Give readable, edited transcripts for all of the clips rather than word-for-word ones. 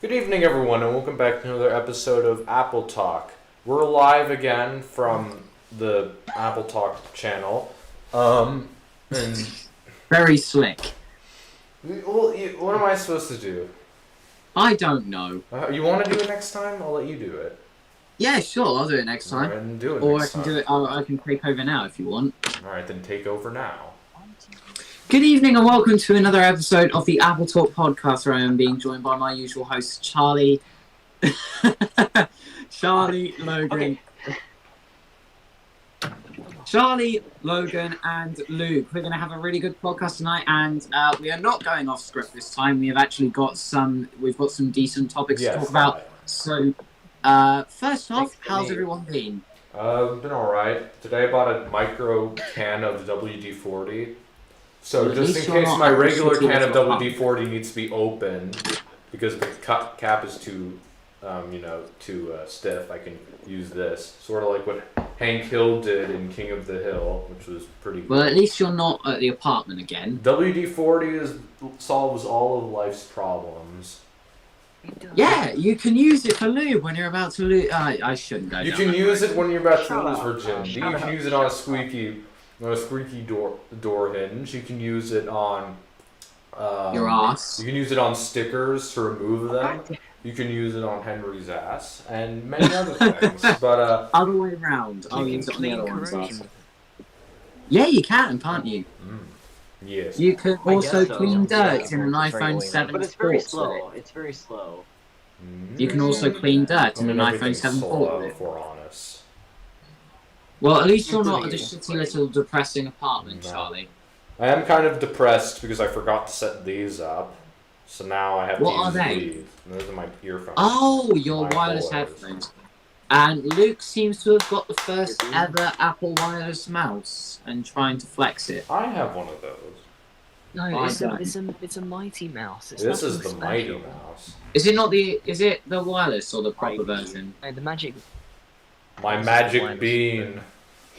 Good evening, everyone, and welcome back to another episode of AppleTalk. We're live again from the AppleTalk channel. And Very slick. what am I supposed to do? I don't know. You want to do it next time? I'll let you do it. Yeah, sure, I'll do it next All time. right, then do it Or next I can time. do it. I can take over now if you want. All right, then take over now. Good evening and welcome to another episode of the AppleTalk podcast, where I am being joined by my usual hosts, Charlie, Logan. Charlie, Logan, and Luke. We're going to have a really good podcast tonight, and we are not going off script this time. We have actually got some. We've got some decent topics to talk about. So, first off, how's everyone been? Been all right. Today I bought a micro can of WD-40. So Well, just in case my regular can of WD-40 needs to be opened because the cap is too stiff, I can use this. Sort of like what Hank Hill did in King of the Hill, which was pretty good. Well, at least you're not at the apartment again. WD-40 solves all of life's problems. Yeah, you can use it for lube when you're about to lose. I shouldn't go. You can use it when you're about to lose virginity. You can use it on a squeaky door hinge. You can use it on your ass. You can use it on stickers to remove them. You can use it on Henry's ass and many other things. But other way around. I'll use it on the other one's ass. Yeah, you can't you? Yes. You can also clean dirt in an iPhone 7 but it's very Sports slow. with it. It's very slow. You can also clean dirt in an iPhone 7 Sports with if we're honest. Well, at least you're not at a shitty little depressing apartment, No. Charlie. I am kind of depressed because I forgot to set these up. So now I have What to use are they? these. Those are my earphones. Oh, your My wireless boys. headphones. And Luke seems to have got the first ever Apple wireless mouse and trying to flex it. I have one of those. No, I it's don't. a Mighty Mouse. It's This is the nothing Mighty special. Mouse. Is it the wireless or the proper version? No, the magic. My That's magic the wireless bean.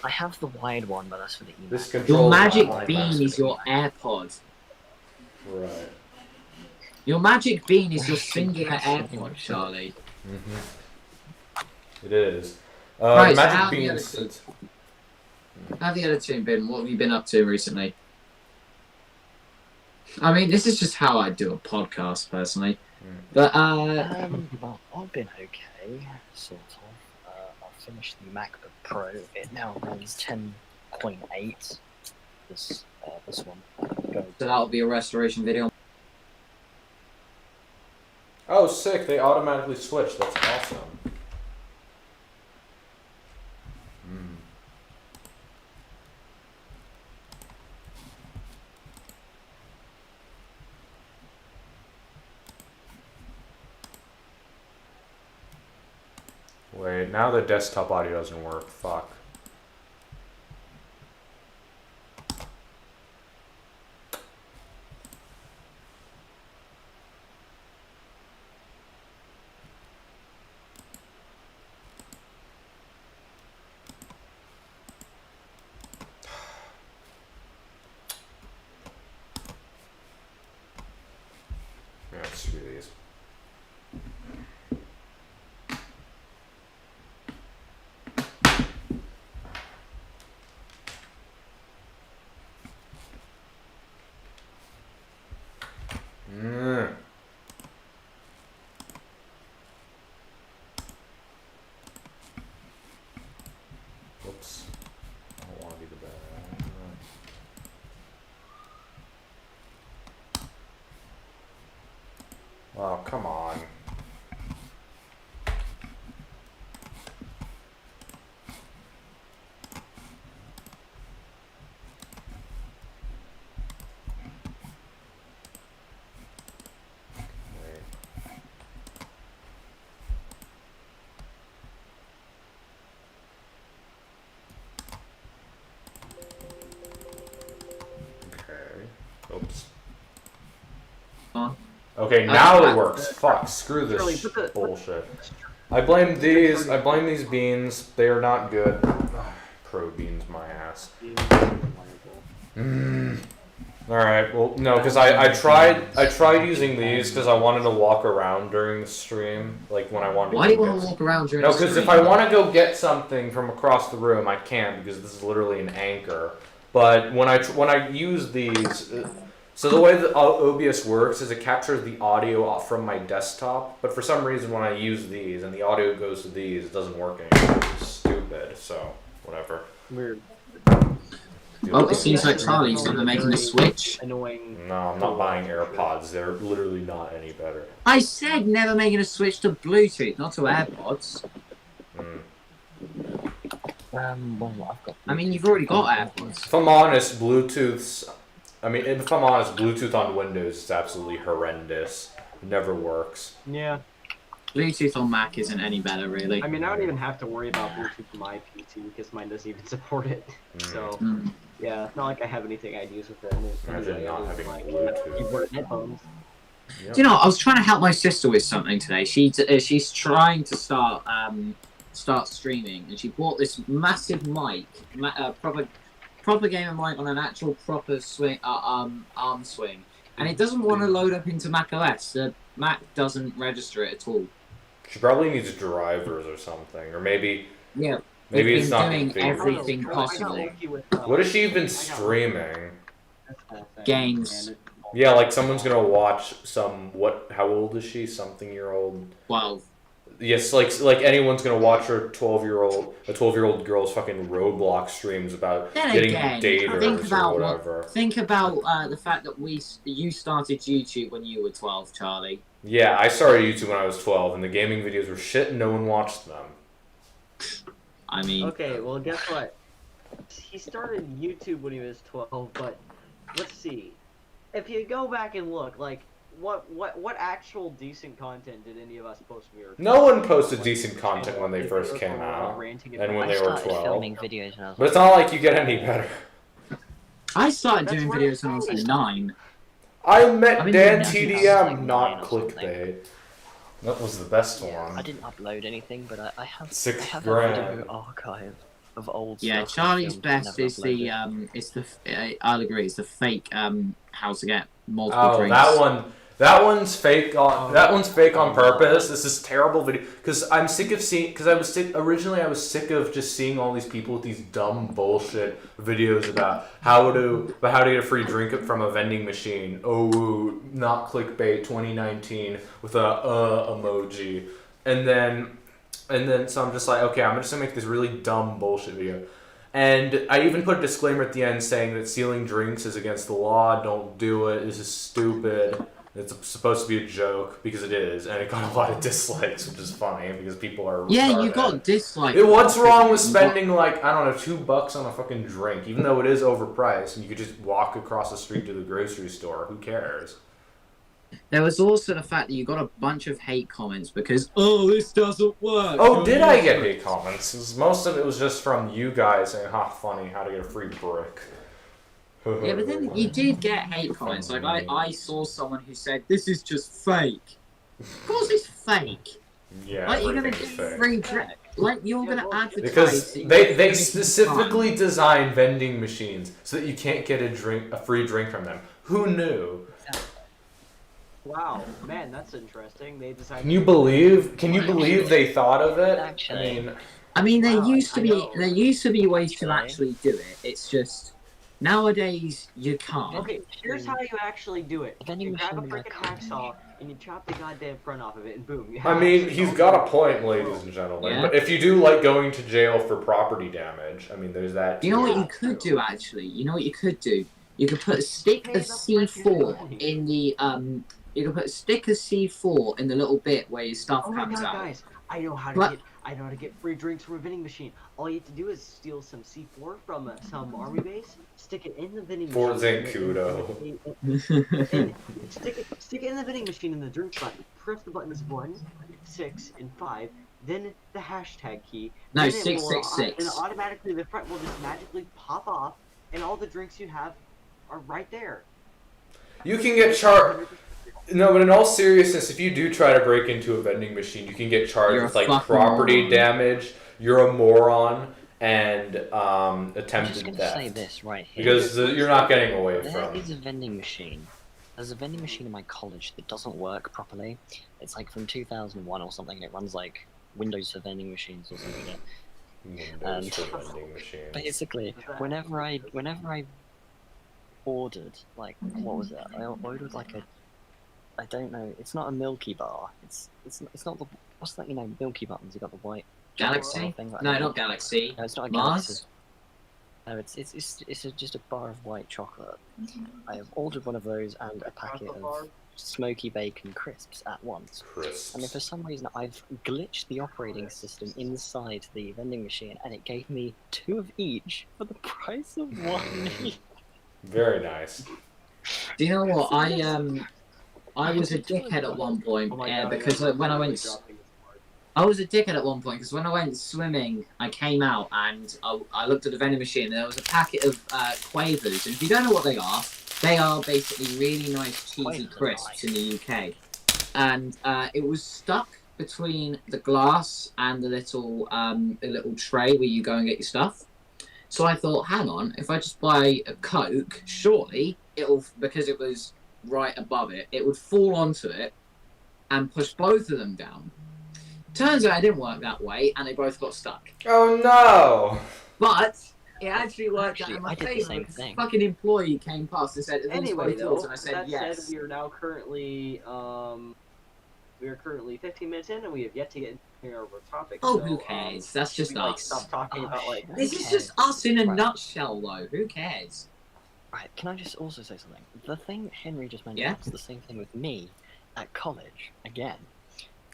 I have the wired one, but that's for the email. This Your controls magic my bean mouse. is your AirPod. Right. Your magic bean is your singular AirPod, Charlie. It is. Right, so magic how bean. have the other two been? What have you been up to recently? I mean, this is just how I do a podcast, personally. But, Well, I've been okay, sort of. I finished the MacBook Pro. It now runs 10.8. This one. so that'll be a restoration video. Oh, sick! They automatically switch. That's awesome. Wait, now the desktop audio doesn't work. Fuck. Yeah, let's do these. Whoops. I don't want to be the bad. Oh, come on. Wait. Okay. Oops. Huh? Okay, now it works. Fuck, screw this Charlie, put the- bullshit. I blame these beans. They are not good. Pro beans, my ass. All right. Well, no, because I tried using these because I wanted to walk around during the stream, like when I wanted. Why do you want to walk around during the stream? No, because if I want to go get something from across the room, I can't because this is literally an anchor. But when I use these, so the way that OBS works is it captures the audio from my desktop, but for some reason when I use these and the audio goes to these, it doesn't work anymore. It's stupid. So whatever. Weird. Well, it seems like Charlie's either making a switch. Annoying. No, I'm not buying AirPods. They're literally not any better. I said never making a switch to Bluetooth, not to AirPods. Well, I've got. I mean, you've already got AirPods. If I'm honest, Bluetooth on Windows is absolutely horrendous. It never works. Yeah. Bluetooth on Mac isn't any better, really. I mean, I don't even have to worry about Bluetooth for my PC because mine doesn't even support it. So, yeah, it's not like I have anything I'd use with it. Imagine not having Bluetooth. Keyboard and headphones. Yep. Do you know, I was trying to help my sister with something today. She's trying to start streaming, and she bought this massive mic, proper gamer mic on an actual proper swing arm swing, and it doesn't want to load up into Mac OS. The Mac doesn't register it at all. She probably needs drivers or something, or maybe Maybe it's not doing configured. everything possible. What has she been streaming? Games. Yeah, like someone's gonna watch some. How old is she? Something-year-old. 12. Yes, like anyone's gonna watch a 12-year-old girl's fucking Roblox streams about Then getting again, daters or whatever. Think about the fact that you started YouTube when you were 12, Charlie. Yeah, I started YouTube when I was 12, and the gaming videos were shit, and no one watched them. I mean... Okay, well, guess what? He started YouTube when he was 12, but let's see. If you go back and look, like, what actual decent content did any of us post when we were 12? No one posted decent content when they first came out, and when they were 12. Filming videos when I was But it's not like you get any better. I started doing videos when I was 9. I met been Dan doing that TDM, since, not like, 9 or clickbait. That was the best Yeah, one. I didn't upload anything, but I have $6 a grand. video archive of old Yeah, stuff. Charlie's filmed best never is the uploaded. I'll agree, it's the fake how to get multiple Oh, drinks. that one's fake on purpose. This is terrible video because I'm sick of seeing. Because originally I was sick of just seeing all these people with these dumb bullshit videos about how to get a free drink from a vending machine. Oh, not clickbait 2019 with a emoji, and then so I'm just like, okay, I'm just gonna make this really dumb bullshit video. And I even put a disclaimer at the end saying that stealing drinks is against the law. Don't do it. This is stupid. It's supposed to be a joke because it is, and it got a lot of dislikes, which is funny because people are. Yeah, retarded. you got dislikes. What's wrong with spending like I don't know $2 on a fucking drink, even though it is overpriced, and you could just walk across the street to the grocery store? Who cares? There was also the fact that you got a bunch of hate comments because this doesn't work. Oh, did I get hate comments? 'Cause most of it was just from you guys saying, "Ha, funny, how to get a free brick." Yeah, but then you did get hate comments. Like I saw someone who said this is just fake. Of course, it's fake. Yeah, Like you're gonna get everything's fake. free drink. Like you're gonna advertise. Because that you're they making specifically fun. designed vending machines so that you can't get a free drink from them. Who knew? Wow, man, that's interesting. They decided. Can you believe they thought of it? Actually. I mean, there Wow, used to I be know. ways to actually do it. It's just nowadays you can't. Okay, here's how you actually do it. Vending You grab a machine freaking hacksaw and you chop the goddamn front off of it, and boom. You I have mean, actually he's all got the- a point, ladies and gentlemen. Yeah. But if you do like going to jail for property damage, I mean, there's that. You know what too. you could do actually? You know what you could do? You could put a stick Pay of the freaking C4 money. in the You could put a stick of C4 in the little bit where your stuff Oh my comes god, out. guys! I know how What? to get free drinks from a vending machine. All you have to do is steal some C4 from some army base, stick it in the vending For machine. Zancudo. And stick it in the vending machine in the drink button. Press the buttons 1, 6, and 5. Then the hashtag key. No, then it will 666. Then automatically the front will just magically pop off, and all the drinks you have are right there. You can get charged. No, but in all seriousness, if you do try to break into a vending machine, you can get charged You're with a like fucking property moron. damage. You're a moron, and I'm just attempted gonna theft. say this right here. Because you're not getting away There from. is a vending machine. There's a vending machine in my college that doesn't work properly. It's like from 2001 or something, and it runs like Windows for vending machines or something. Windows And for vending machines. basically, whenever I ordered, like, what was it? I ordered like a, I don't know. It's not a Milky Bar. It's not the, what's that? You know, Milky buttons. You got the white Galaxy? thing. Like No, that. not Galaxy. No, it's not a Mars? Galaxy. No, it's just a bar of white chocolate. I have ordered one of those and a packet of smoky bacon crisps at once. Crisps. And then for some reason I've glitched the operating system inside the vending machine, and it gave me 2 of each for the price of 1 each. Very nice. Do you know what? I was a dickhead at one point because when I went. I was a dickhead at one point because when I went swimming, I came out and I looked at the vending machine and there was a packet of Quavers. And if you don't know what they are basically really nice cheesy crisps in the UK. And it was stuck between the glass and the little tray where you go and get your stuff. So I thought, hang on, if I just buy a Coke, surely it'll, because it was right above it, it would fall onto it and push both of them down. Turns out it didn't work that way, and they both got stuck. Oh no! But it actually worked out in my I did the favour same because thing. the fucking employee came past and said, Anyway, though, and I said that yes. said, we are now currently 15 minutes in, and we have yet to get into our topic. Oh, so, who cares? That's just we, like, us. stop talking about like. This is just us in a nutshell, though. Who cares? Right, can I just also say something? The thing Henry just mentioned Yeah? is the same thing with me at college. Again,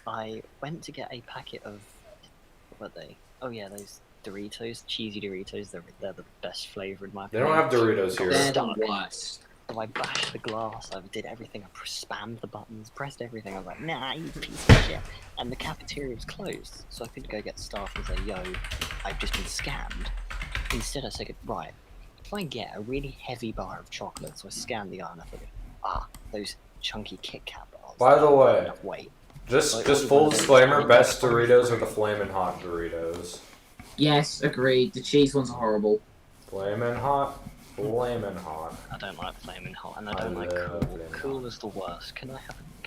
I went to get a packet of, what were they? Oh yeah, those Doritos, cheesy Doritos. They're the best flavour in my They opinion. don't have Doritos here. They're the worst. So I bashed the glass, I did everything, I spammed the buttons, pressed everything. I was like, nah, you piece of shit. And the cafeteria was closed, so I couldn't go get staff and say, yo, I've just been scammed. Instead, I said, right, if I get a really heavy bar of chocolate, so I scanned the iron, I thought, those chunky Kit Kat bars. By the way, enough weight. just full disclaimer, best Doritos are the Flamin' Hot Doritos. Yes, agreed. The cheese ones are horrible. Flamin' Hot. Flamin' Hot. I don't like Flamin' Hot, and I don't like love Cool. Flamin' Cool Hot. is the worst. Can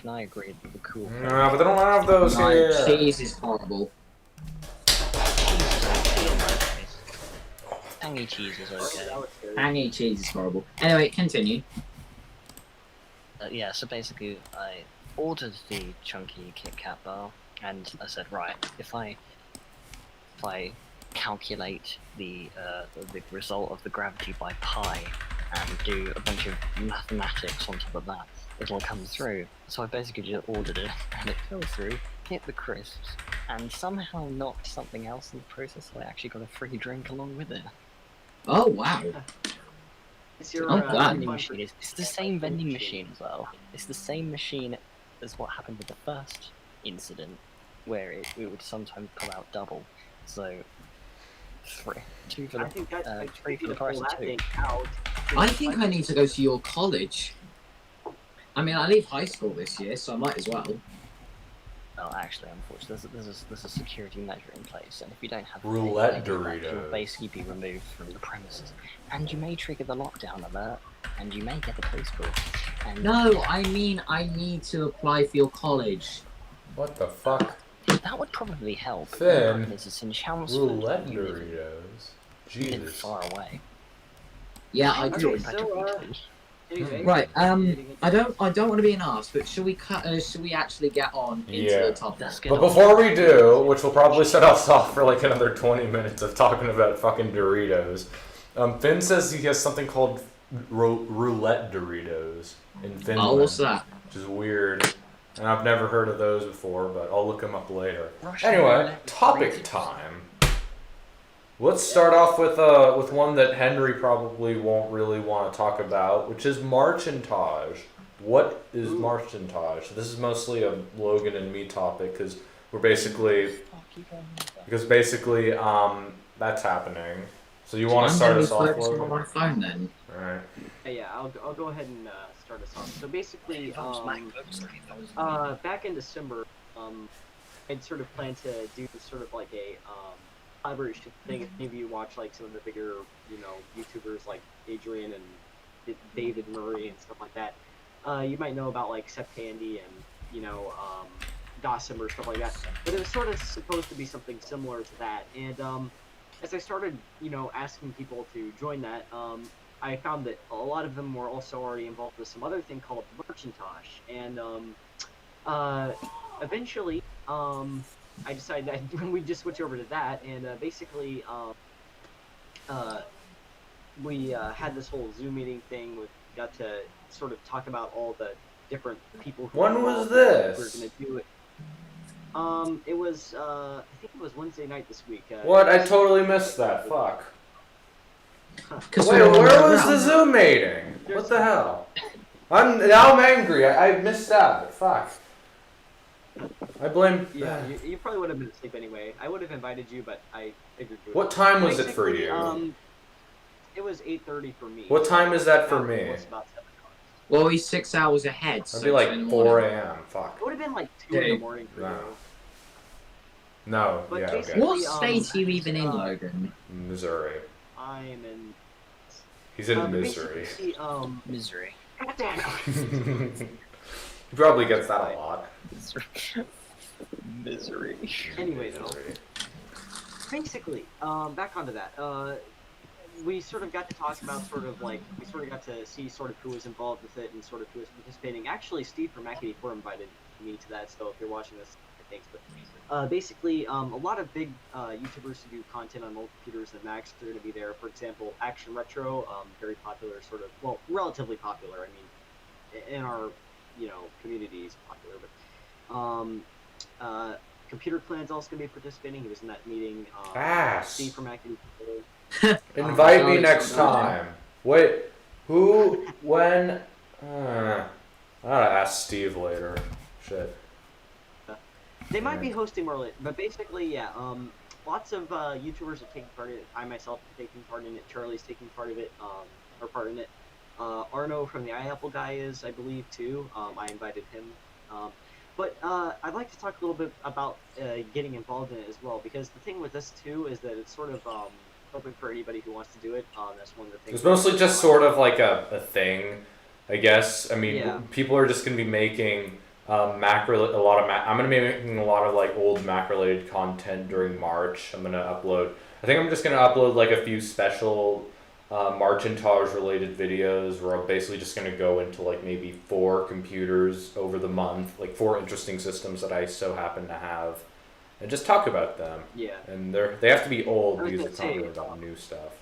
I agree with the Cool? No, but they don't have those No, here. cheese is horrible. Tangy cheese is okay. Tangy cheese is horrible. Anyway, continue. Yeah, so basically, I ordered the chunky Kit Kat bar, and I said, right, if I calculate the result of the gravity by pi and do a bunch of mathematics on top of that, it'll come through. So I basically just ordered it, and it fell through, hit the crisps, and somehow knocked something else in the process, so I actually got a free drink along with it. Oh, wow. It's your, Oh, God. Vending machine. It's the same vending machine as well. It's the same machine as what happened with the first incident, where it would sometimes pull out double. So, two for I think the, that's 3 for the price of 2. I think I need to go to your college. I mean, I leave high school this year, so I might as well. Well, actually, unfortunately, there's a security measure in place, and if you don't have Roulette the thing, Doritos. you'll basically be removed from the premises, and you may trigger the lockdown alert, and you may get the police bill. And No, I mean, I need to apply for your college. What the fuck? that would probably help. Finn, It's in Chelmsford. Roulette You live Doritos. live Jesus. far away. Yeah, I Okay, do. so, anyway, Right, I don't want to be an arse, but should we actually get on into Yeah. the topic? Let's get But on. before we do, which will probably set us off for like another 20 minutes of talking about fucking Doritos, Finn says he has something called roulette Doritos in Finland. Oh, what's that? Which is weird. And I've never heard of those before, but I'll look them up later. Russian Anyway, roulette topic Doritos. time. Let's start off with one that Henry probably won't really want to talk about, which is marchantage. What is marchantage? This is mostly a Logan and me topic because basically that's happening. So you want to start us off, on Logan? my phone then. All right. yeah, I'll go ahead and start us off. So basically, back in December, I'd sort of planned to do sort of like a collaboration thing. If any of you watch like some of the bigger, YouTubers like Adrian and David Murray and stuff like that, you might know about like Sep Candy and Dawson or stuff like that. But it was sort of supposed to be something similar to that. And as I started, asking people to join that, I found that a lot of them were also already involved with some other thing called merchantage. And eventually, I decided that we just switch over to that, and basically, we had this whole Zoom meeting thing. We got to sort of talk about all the different people who When was we this? were going to do it. It was, I think it was Wednesday night this week. What? I totally missed that. Fuck. Wait, we're where all was the around. Zoom meeting? What the hell? I'm angry. I missed out. Fuck. I blame. Yeah, you probably would have been asleep anyway. I would have invited you, but I figured you would. What time was it for you? It was 8:30 for me. What time is that for me? It was about 7 hours. Well, he's 6 hours ahead. It'd be like 4 a.m. Fuck. It would have been like 2 in the morning for No. you. No. But Yeah. Okay. basically- What state are you even in, Logan? Missouri. I'm in. He's in Missouri. Basically, Misery. He probably gets that a lot. Misery. Anyway, though. Basically, back onto that. We sort of got to talk about we sort of got to see sort of who was involved with it and sort of who was participating. Actually, Steve from Mac84 invited me to that, so if you're watching this, thanks. But basically, a lot of big YouTubers who do content on mobile computers and Macs are going to be there. For example, Action Retro, very popular, relatively popular. I mean, in our community is popular, but Computer Clan's also going to be participating. He was in that meeting. Steve from Mac84. Invite me next time. Wait, who, when? I gotta ask Steve later. Shit. They might be hosting more late, but basically, yeah. Lots of YouTubers are taking part in it. I myself am taking part in it. Charlie's taking part of it, or part in it. Arno from the iApple guy is, I believe, too. I invited him. But I'd like to talk a little bit about getting involved in it as well, because the thing with this too is that it's sort of open for anybody who wants to do it. That's one of the things. It's mostly just sort of like a thing, I guess. I mean, Yeah. people are just gonna be making I'm gonna be making a lot of like old Mac related content during March. I think I'm just gonna upload like a few special Marchintage related videos where I'm basically just gonna go into like maybe 4 computers over the month, like 4 interesting systems that I so happen to have, and just talk about them. Yeah. And they have to be old I was because gonna it's not say, really about new stuff.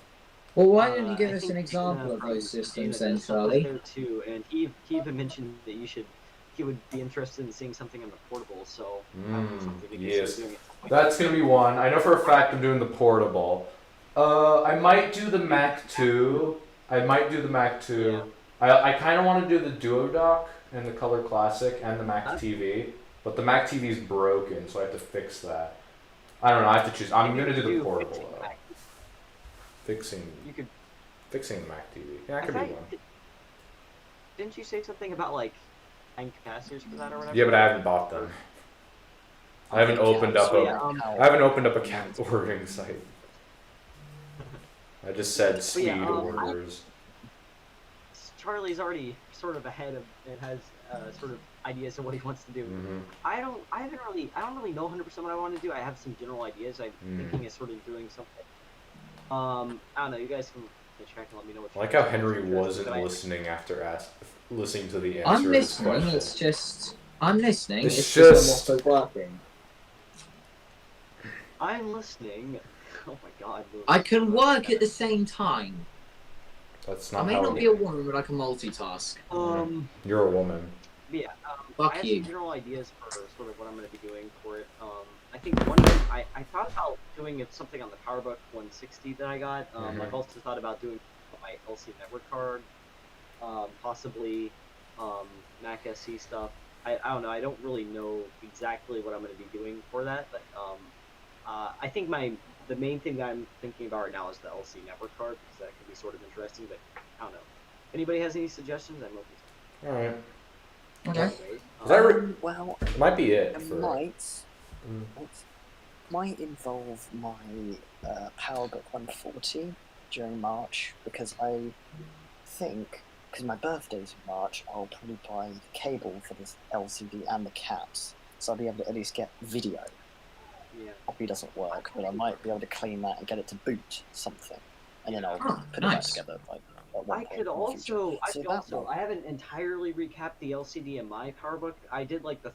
Well, why don't you give I us an think, example of from those systems Dana then, Dessa was Charlie? there too, and he even mentioned that he would be interested in seeing something on the portable. So something to yes. consider doing at some point. That's gonna be one. I know for a fact I'm doing the portable. I might do the Mac 2. Yeah. I kind of want to do the Duodock and the Color Classic and the Mac TV, but the Mac TV is broken, so I have to fix that. I don't know. I have to choose. I'm gonna do the portable though. Fixing the Mac TV. Yeah, that could be one. Didn't you say something about like 9 capacitors for that or whatever? Yeah, but I haven't bought them. I haven't opened up a cat ordering site. I just said speed orders. Charlie's already sort of ahead of and has sort of ideas of what he wants to do. Mm-hmm. I don't really know 100% what I want to do. I have some general ideas. I'm thinking of sort of doing something. I don't know. You guys can check and let me know what. I like how Henry wasn't listening after listening to the answer. I'm to this listening. question. I'm listening. It's It's just- just I'm also working. I'm listening. Oh my god. I can work at the same time. That's I not may how not be a woman, but I can multitask. You're a woman. Yeah. Fuck I have you. some general ideas for sort of what I'm going to be doing for it. I think one thing I thought about doing something on the PowerBook 160 that I got. I've also thought about doing my LC network card, possibly Mac SE stuff. I don't know. I don't really know exactly what I'm going to be doing for that, but I think the main thing that I'm thinking about right now is the LC network card, because that could be sort of interesting. But I don't know. If anybody has any suggestions, I'm open. All right. Okay. Is that well, might be it. I For, might. might involve my PowerBook 140 during March, because I think, because my birthday's in March, I'll probably buy the cable for this LCD and the caps, so I'll be able to at least get video. Yeah. Copy doesn't work, but I might be able to clean that and get it to boot something, and then I'll put it back nice. together. Like, at one I point could in the future. also, I haven't entirely recapped the LCD in my PowerBook. I did like the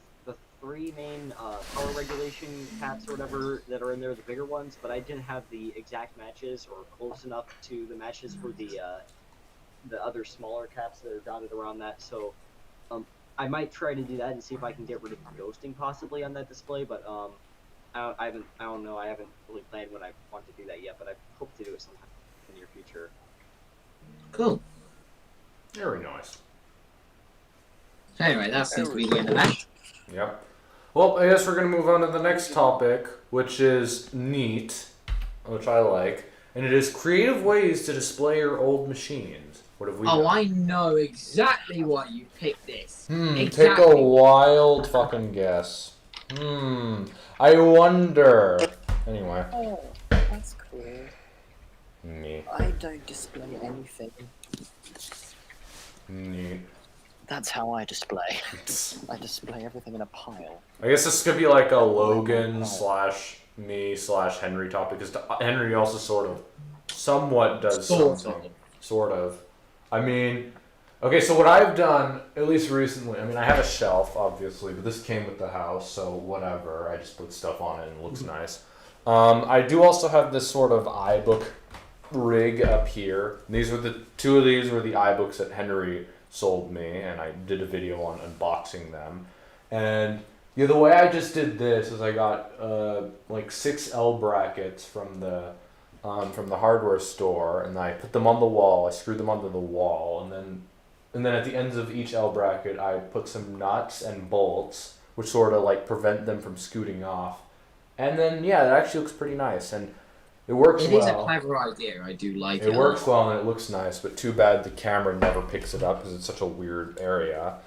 three main power regulation caps or whatever that are in there, the bigger ones, but I didn't have the exact matches or close enough to the matches for the other smaller caps that are dotted around that. So I might try to do that and see if I can get rid of ghosting possibly on that display, but I don't know. I haven't really planned when I want to do that yet, but I hope to do it sometime in the near future. Cool. Very nice. So anyway, that seems to be the end of that. Yep. Well, I guess we're going to move on to the next topic, which is neat, which I like, and it is creative ways to display your old machines. What have we done? Oh, I know exactly why you picked this. Take Exactly. a wild fucking guess. I wonder. Anyway. Oh, that's cool. Neat. I don't display anything. Neat. That's how I display. I display everything in a pile. I guess this could be like a Logan / me / Henry topic, because Henry also sort of somewhat does something. Sort of. I mean, okay, so what I've done, at least recently, I mean, I have a shelf, obviously, but this came with the house, so whatever. I just put stuff on it and it looks nice. I do also have this sort of iBook rig up here. These were two of these were the iBooks that Henry sold me, and I did a video on unboxing them. And yeah, the way I just did this is I got like 6 L brackets from the hardware store, and I put them on the wall. I screwed them onto the wall, and then at the ends of each L bracket I put some nuts and bolts, which sort of like prevent them from scooting off. And then yeah, it actually looks pretty nice, and it works well. It is a clever idea. I do like it. It works well and it looks nice, but too bad the camera never picks it up because it's such a weird area.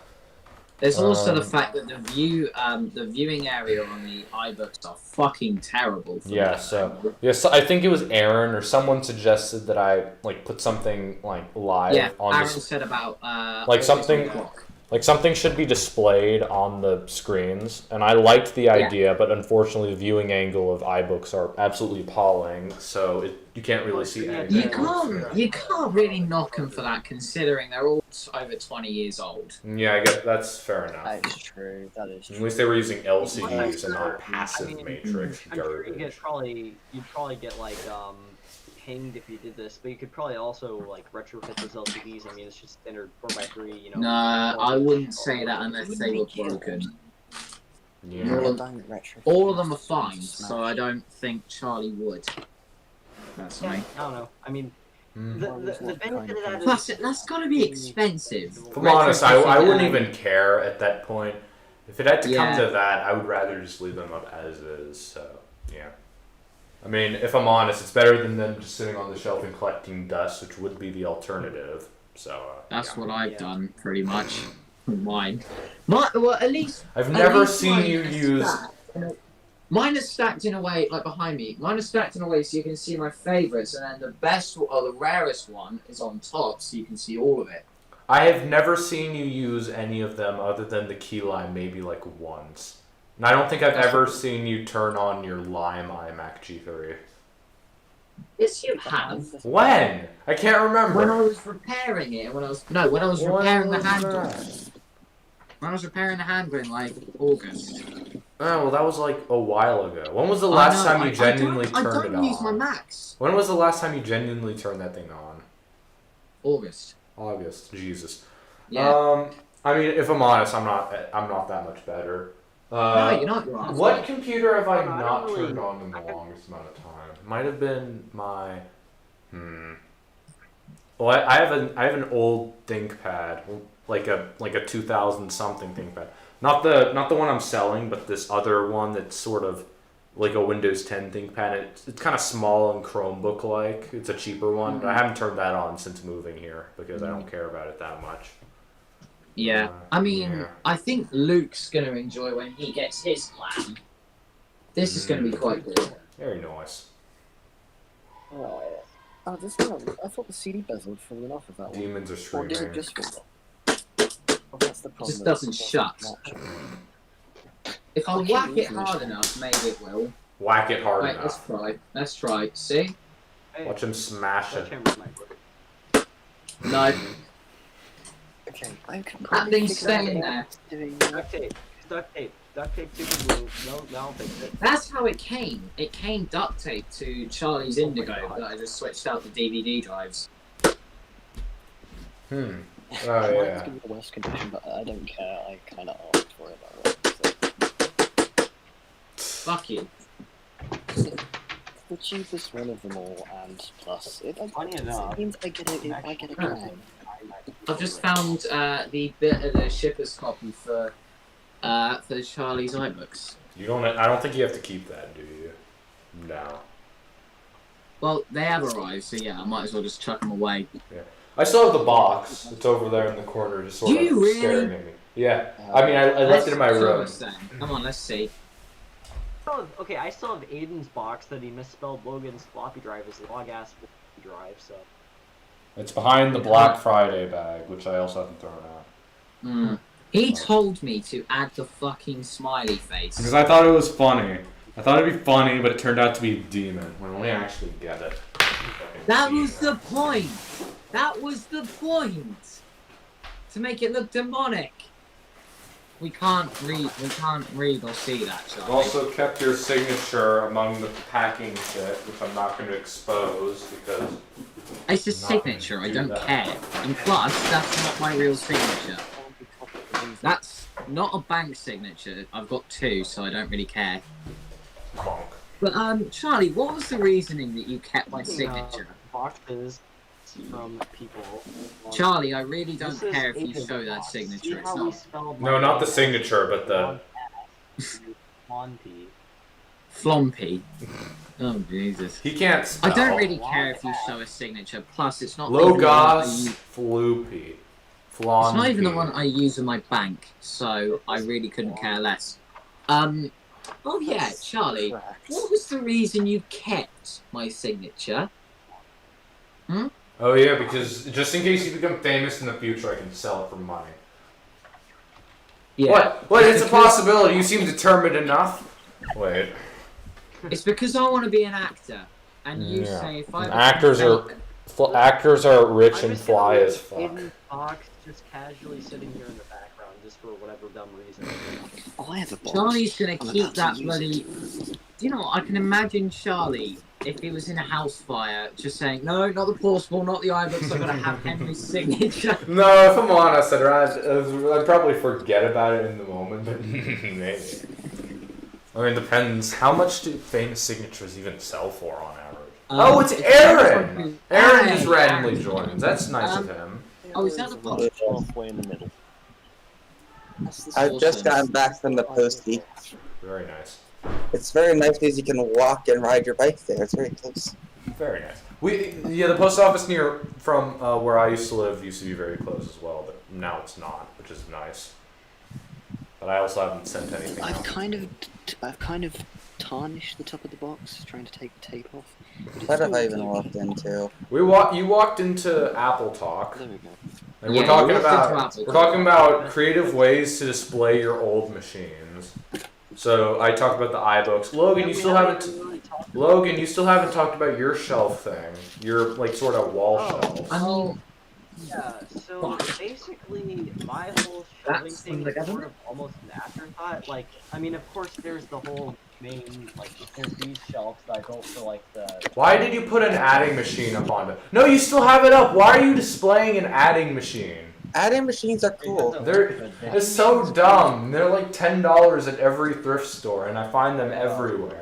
There's also the fact that the viewing area on the iBooks are fucking terrible. Yes, I think it was Aaron or someone suggested that I like put something like live on. Aaron said about like something should be displayed on the screens, and I liked the idea, but unfortunately the viewing angle of iBooks are absolutely appalling, so you can't really see anything. You can't really knock them for that, considering they're all over 20 years old. Yeah, I guess that's fair enough. That is true. At least they were using LCDs and not passive matrix I'm garbage. sure you'd probably get like pinged if you did this, but you could probably also like retrofit those LCDs. I mean, it's just standard 4x3, you know. No, I wouldn't say that unless they were broken. Yeah. All of them are fine, so I don't think Charlie would. Personally. I don't know. I mean, the benefit of that is... Plus, that's got to be expensive. If I'm honest, I wouldn't even care at that point. If it had to come to that, I would rather just leave them up as is, so, yeah. I mean, if I'm honest, it's better than them just sitting on the shelf and collecting dust, which would be the alternative. So that's what I've done, pretty much. Mine. Well, at least... I've never seen you use... Mine is stacked in a way, like behind me. Mine is stacked in a way so you can see my favourites, and then the best or the rarest one is on top, so you can see all of it. I have never seen you use any of them other than the keyline maybe like once. And I don't think I've ever seen you turn on your Lime iMac G3. Yes, you have. When? I can't remember. When I was repairing it, when I was repairing the handle. When I was repairing the handle in like August. Oh, well, that was like a while ago. When was the last time you genuinely turned it on? I don't use my Macs. When was the last time you genuinely turned that thing on? August. Jesus. Yeah. I mean, if I'm honest, I'm not that much better. No, you're not. You're honest. What computer have I not turned on in the longest amount of time? Might have been my. Well, I have an old ThinkPad, like a 2000 something ThinkPad. Not the one I'm selling, but this other one that's sort of like a Windows 10 ThinkPad. It's kind of small and Chromebook like. It's a cheaper one, but I haven't turned that on since moving here because I don't care about it that much. Yeah, I mean, I think Luke's gonna enjoy when he gets his plan. This is going to be quite good. Very nice. Oh, this one, I thought the CD bezel had fallen off of that one. Demons are Or did screaming. it just fall off? Oh, that's the problem. Just doesn't shut. If I whack it hard enough, maybe it will. Whack it hard Wait, enough. let's try. See? Hey, Watch him smash that it. camera might work. No. Okay, I can That probably thing's figure out staying what there. it's doing. Duct tape. Duct tape. Duct tape to the glue. No, that'll fix it. That's how it came. It came duct taped to Charlie's Oh my Indigo God. that I just switched out the DVD drives. Oh Mine's yeah. gonna be the worst condition, but I don't care. I kind of asked for it. So. Fuck you. The cheapest one of them all, and plus, Funny enough, it means I get a coin. I've just found the bit of the shipper's copy for Charlie's iBooks. You don't. I don't think you have to keep that, do you? No. Well, they have arrived, so yeah, I might as well just chuck them away. I still have the box. It's over there in the corner, just sort Do of you really? staring at me. Yeah. I mean, I left it in my Let's show room. us then. Come on, let's see. Okay, I still have Aiden's box that he misspelled Logan's floppy drive as log-ass floppy drive, so... It's behind the Black Friday bag, which I also haven't thrown out. He told me to add the fucking smiley face. Because I thought it was funny. I thought it'd be funny, but it turned out to be a demon. When we actually get it. That was the point! That was the point! To make it look demonic! We can't read or see that, I've Charlie. also kept your signature among the packing shit, which I'm not going to expose because... It's a not signature, I do don't that. care. And plus, that's not my real signature. That's not a bank signature. I've got two, so I don't really care. Bonk. But, Charlie, what was the reasoning that you kept my signature? Boxes from people. Charlie, I really don't This is care if you Aiden's show that box. signature. See It's how we not spelled No, my not the name? signature, but the... Monty. flompy. Oh, Jesus. He can't I spell. don't really care if you show a signature. Plus, it's not even the one I Logos use- floopy. It's not even the one I use in my bank, so I really couldn't care less. Oh yeah, Charlie, what was the reason you kept my signature? Oh yeah, because just in case you become famous in the future, I can sell it for money. Yeah. What? It's a possibility. You seem determined enough. Wait. It's because I want to be an actor, and you Yeah. say if I Actors are rich and fly as fuck. Aiden's box just casually sitting here in the background, just for whatever dumb reason. Oh, I have a box. Charlie's gonna I'm keep about to that use bloody. it. Do you know what? I can imagine Charlie if he was in a house fire, just saying, "No, not the portable, not the iBooks. I'm gonna have Henry's signature." No, if I'm honest, I'd probably forget about it in the moment, but maybe. I mean, it depends. How much do famous signatures even sell for on average? Oh, it's Aaron! Aaron just randomly joins. That's nice of him. Oh, is that the About post? halfway in the middle. That's the I've just gotten back from the postie. Very nice. It's very nice because you can walk and ride your bike there. It's very close. Very nice. The post office near from where I used to live used to be very close as well, but now it's not, which is nice. But I also haven't sent anything I've out. kind of tarnished the top of the box, trying to take the tape off. but it's What have still I even okay. walked into? You walked into AppleTalk, There we go. and Yeah, we're talking we walked about into we're talking about creative ways to display your old machines. So I talked about the iBooks. Logan, you still haven't talked about your shelf thing. Your like sort of wall shelf. I mean, Yeah, so Fuck. basically, my whole shelving That's thing from the is sort government? of almost an afterthought. Like, I mean, of course, there's the whole main, like, there's these shelves that I built for, like, the... Why did you put an adding machine up on it? No, you still have it up. Why are you displaying an adding machine? Adding machines are cool. It's so dumb. They're like $10 at every thrift store, and I find them everywhere.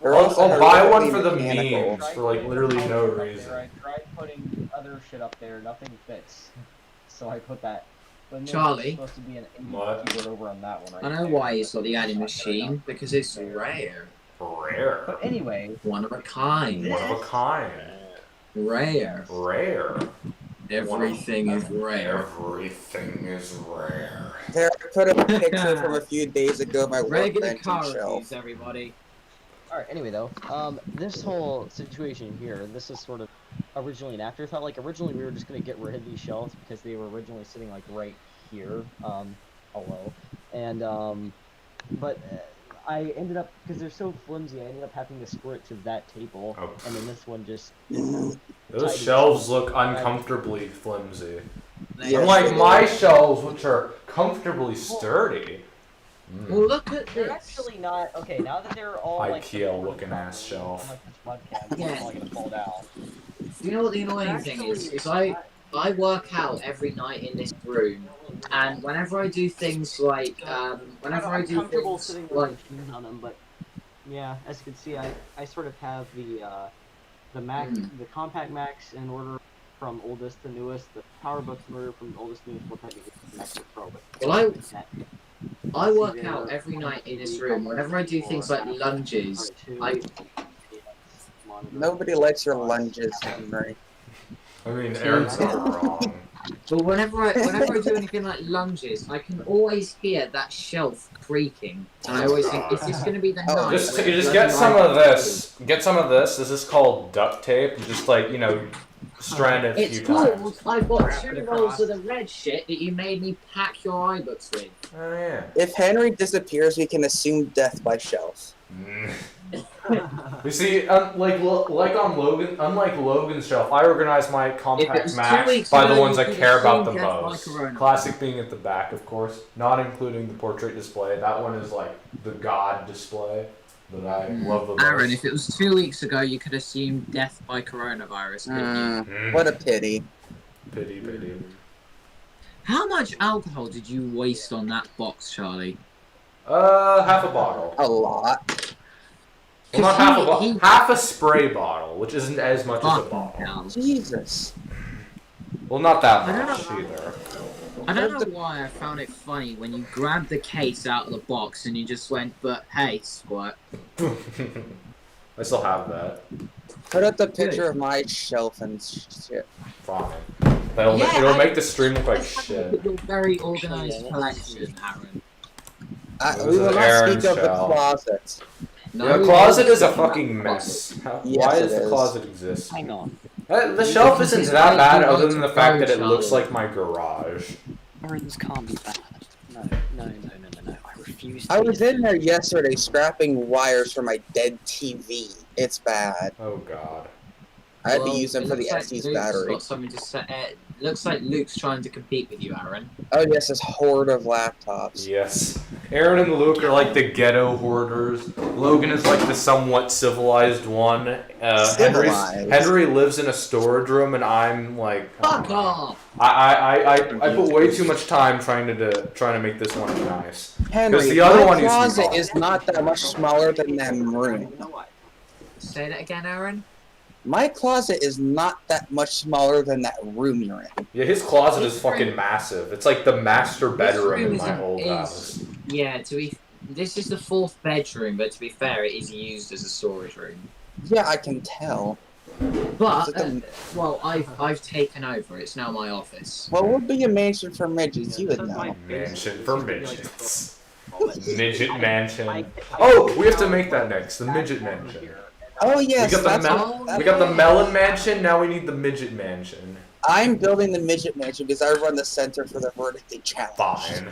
They're I'll also buy one horrifically for the mechanical. memes for like literally no reason. I tried putting other shit up there, nothing fits. So I put that. But there's Charlie? supposed to be an What? keyboard over on that one. I know why he's got the adding machine, because it's rare. Rare. But anyway, One of a kind. One of a kind. Rare. Rare. Everything is rare. Everything is rare. There, I put a picture from a few days ago of my Regular workbench car and shelf. reviews, everybody. Alright, anyway though, this whole situation here, this is sort of originally an afterthought. Like, originally we were just gonna get rid of these shelves because they were originally sitting, like, right here, hello. And, but I ended up, because they're so flimsy, I ended up having to screw it to that table, and then this one just... Those shelves look uncomfortably flimsy. Yes, Unlike they my do. shelves, which are comfortably sturdy. Well, look at They're this. actually not, okay, now that they're all, like... IKEA-looking ass shelf. Like this webcam, it's Yeah. probably gonna fall down. You know what the annoying thing is I work out every night in this room, and whenever I do things like, whenever I I'm do comfortable things sitting like, with machines on them, but yeah, as you can see, I sort of have the Mac, the compact Macs in order from oldest to newest, the PowerBooks in order from oldest to newest, well technically MacBook Pro, but well, that, I work out every night in this room. Whenever I do things like lunges, Nobody likes your lunges, Henry. I mean, Aaron's not wrong. But whenever I do anything like lunges, I can always hear that shelf creaking, and I always think, is this going to be the night? Just when you just bloody get some light of this. Get some of this. This is called duct tape. You just like strand it a It's few times. called, I've got 2 rolls of the red shit that you made me pack your iBooks with. Oh yeah. If Henry disappears, we can assume death by shelf. You see, unlike Logan's shelf, I organize my If it compact was 2 Macs weeks by the ago, ones you I could care about the assume death by most. corona. Classic being at the back, of course, not including the portrait display. That one is like the god display that I love the most. Aaron, if it was 2 weeks ago, you could assume death by coronavirus, couldn't you? What a pity. Pity. How much alcohol did you waste on that box, Charlie? Half a bottle. A lot. Well, not half a bottle. Half a spray bottle, which isn't as much as a bottle. Hell. Jesus. Well, not that I don't much know. either. I don't know why I found it funny when you grabbed the case out of the box and you just went, but hey, squirt. I still have that. Put up the picture of my shelf and shit. Fine. It'll make the stream look like shit. Your very organized collection, Aaron. We will not Aaron's speak of the shelf. closet. The closet is a fucking mess. Why Yes, does it the is. closet exist? Hang on. The shelf isn't that bad other than the fact that it looks like my garage. Aaron's can't be bad. No. I refuse to. I was in there yesterday scrapping wires for my dead TV. It's bad. Oh god. I had to use them for the SD's battery. Got something to say. Looks like Luke's trying to compete with you, Aaron. Oh yes, this horde of laptops. Yes. Aaron and Luke are like the ghetto hoarders. Logan is like the somewhat civilized one. Henry lives in a storage room, and I'm like. Fuck off! I put way too much time trying to make this one nice. Henry, the other my one used to be closet small. is not that much smaller than that room. Say that again, Aaron. My closet is not that much smaller than that room you're in. Yeah, his closet is fucking massive. It's like the master bedroom in my old house. Yeah, this is the 4th bedroom, but to be fair, it is used as a storage room. Yeah, I can tell. But It's like well, I've taken over. It's now my office. What would be a mansion for midgets? You would know. Mansion for midgets. Midget mansion. Oh, we have to make that next. The midget mansion. Oh yes, We got the melon mansion. Now we need the midget mansion. I'm building the midget mansion because I run the center for the vertically challenge. Fine.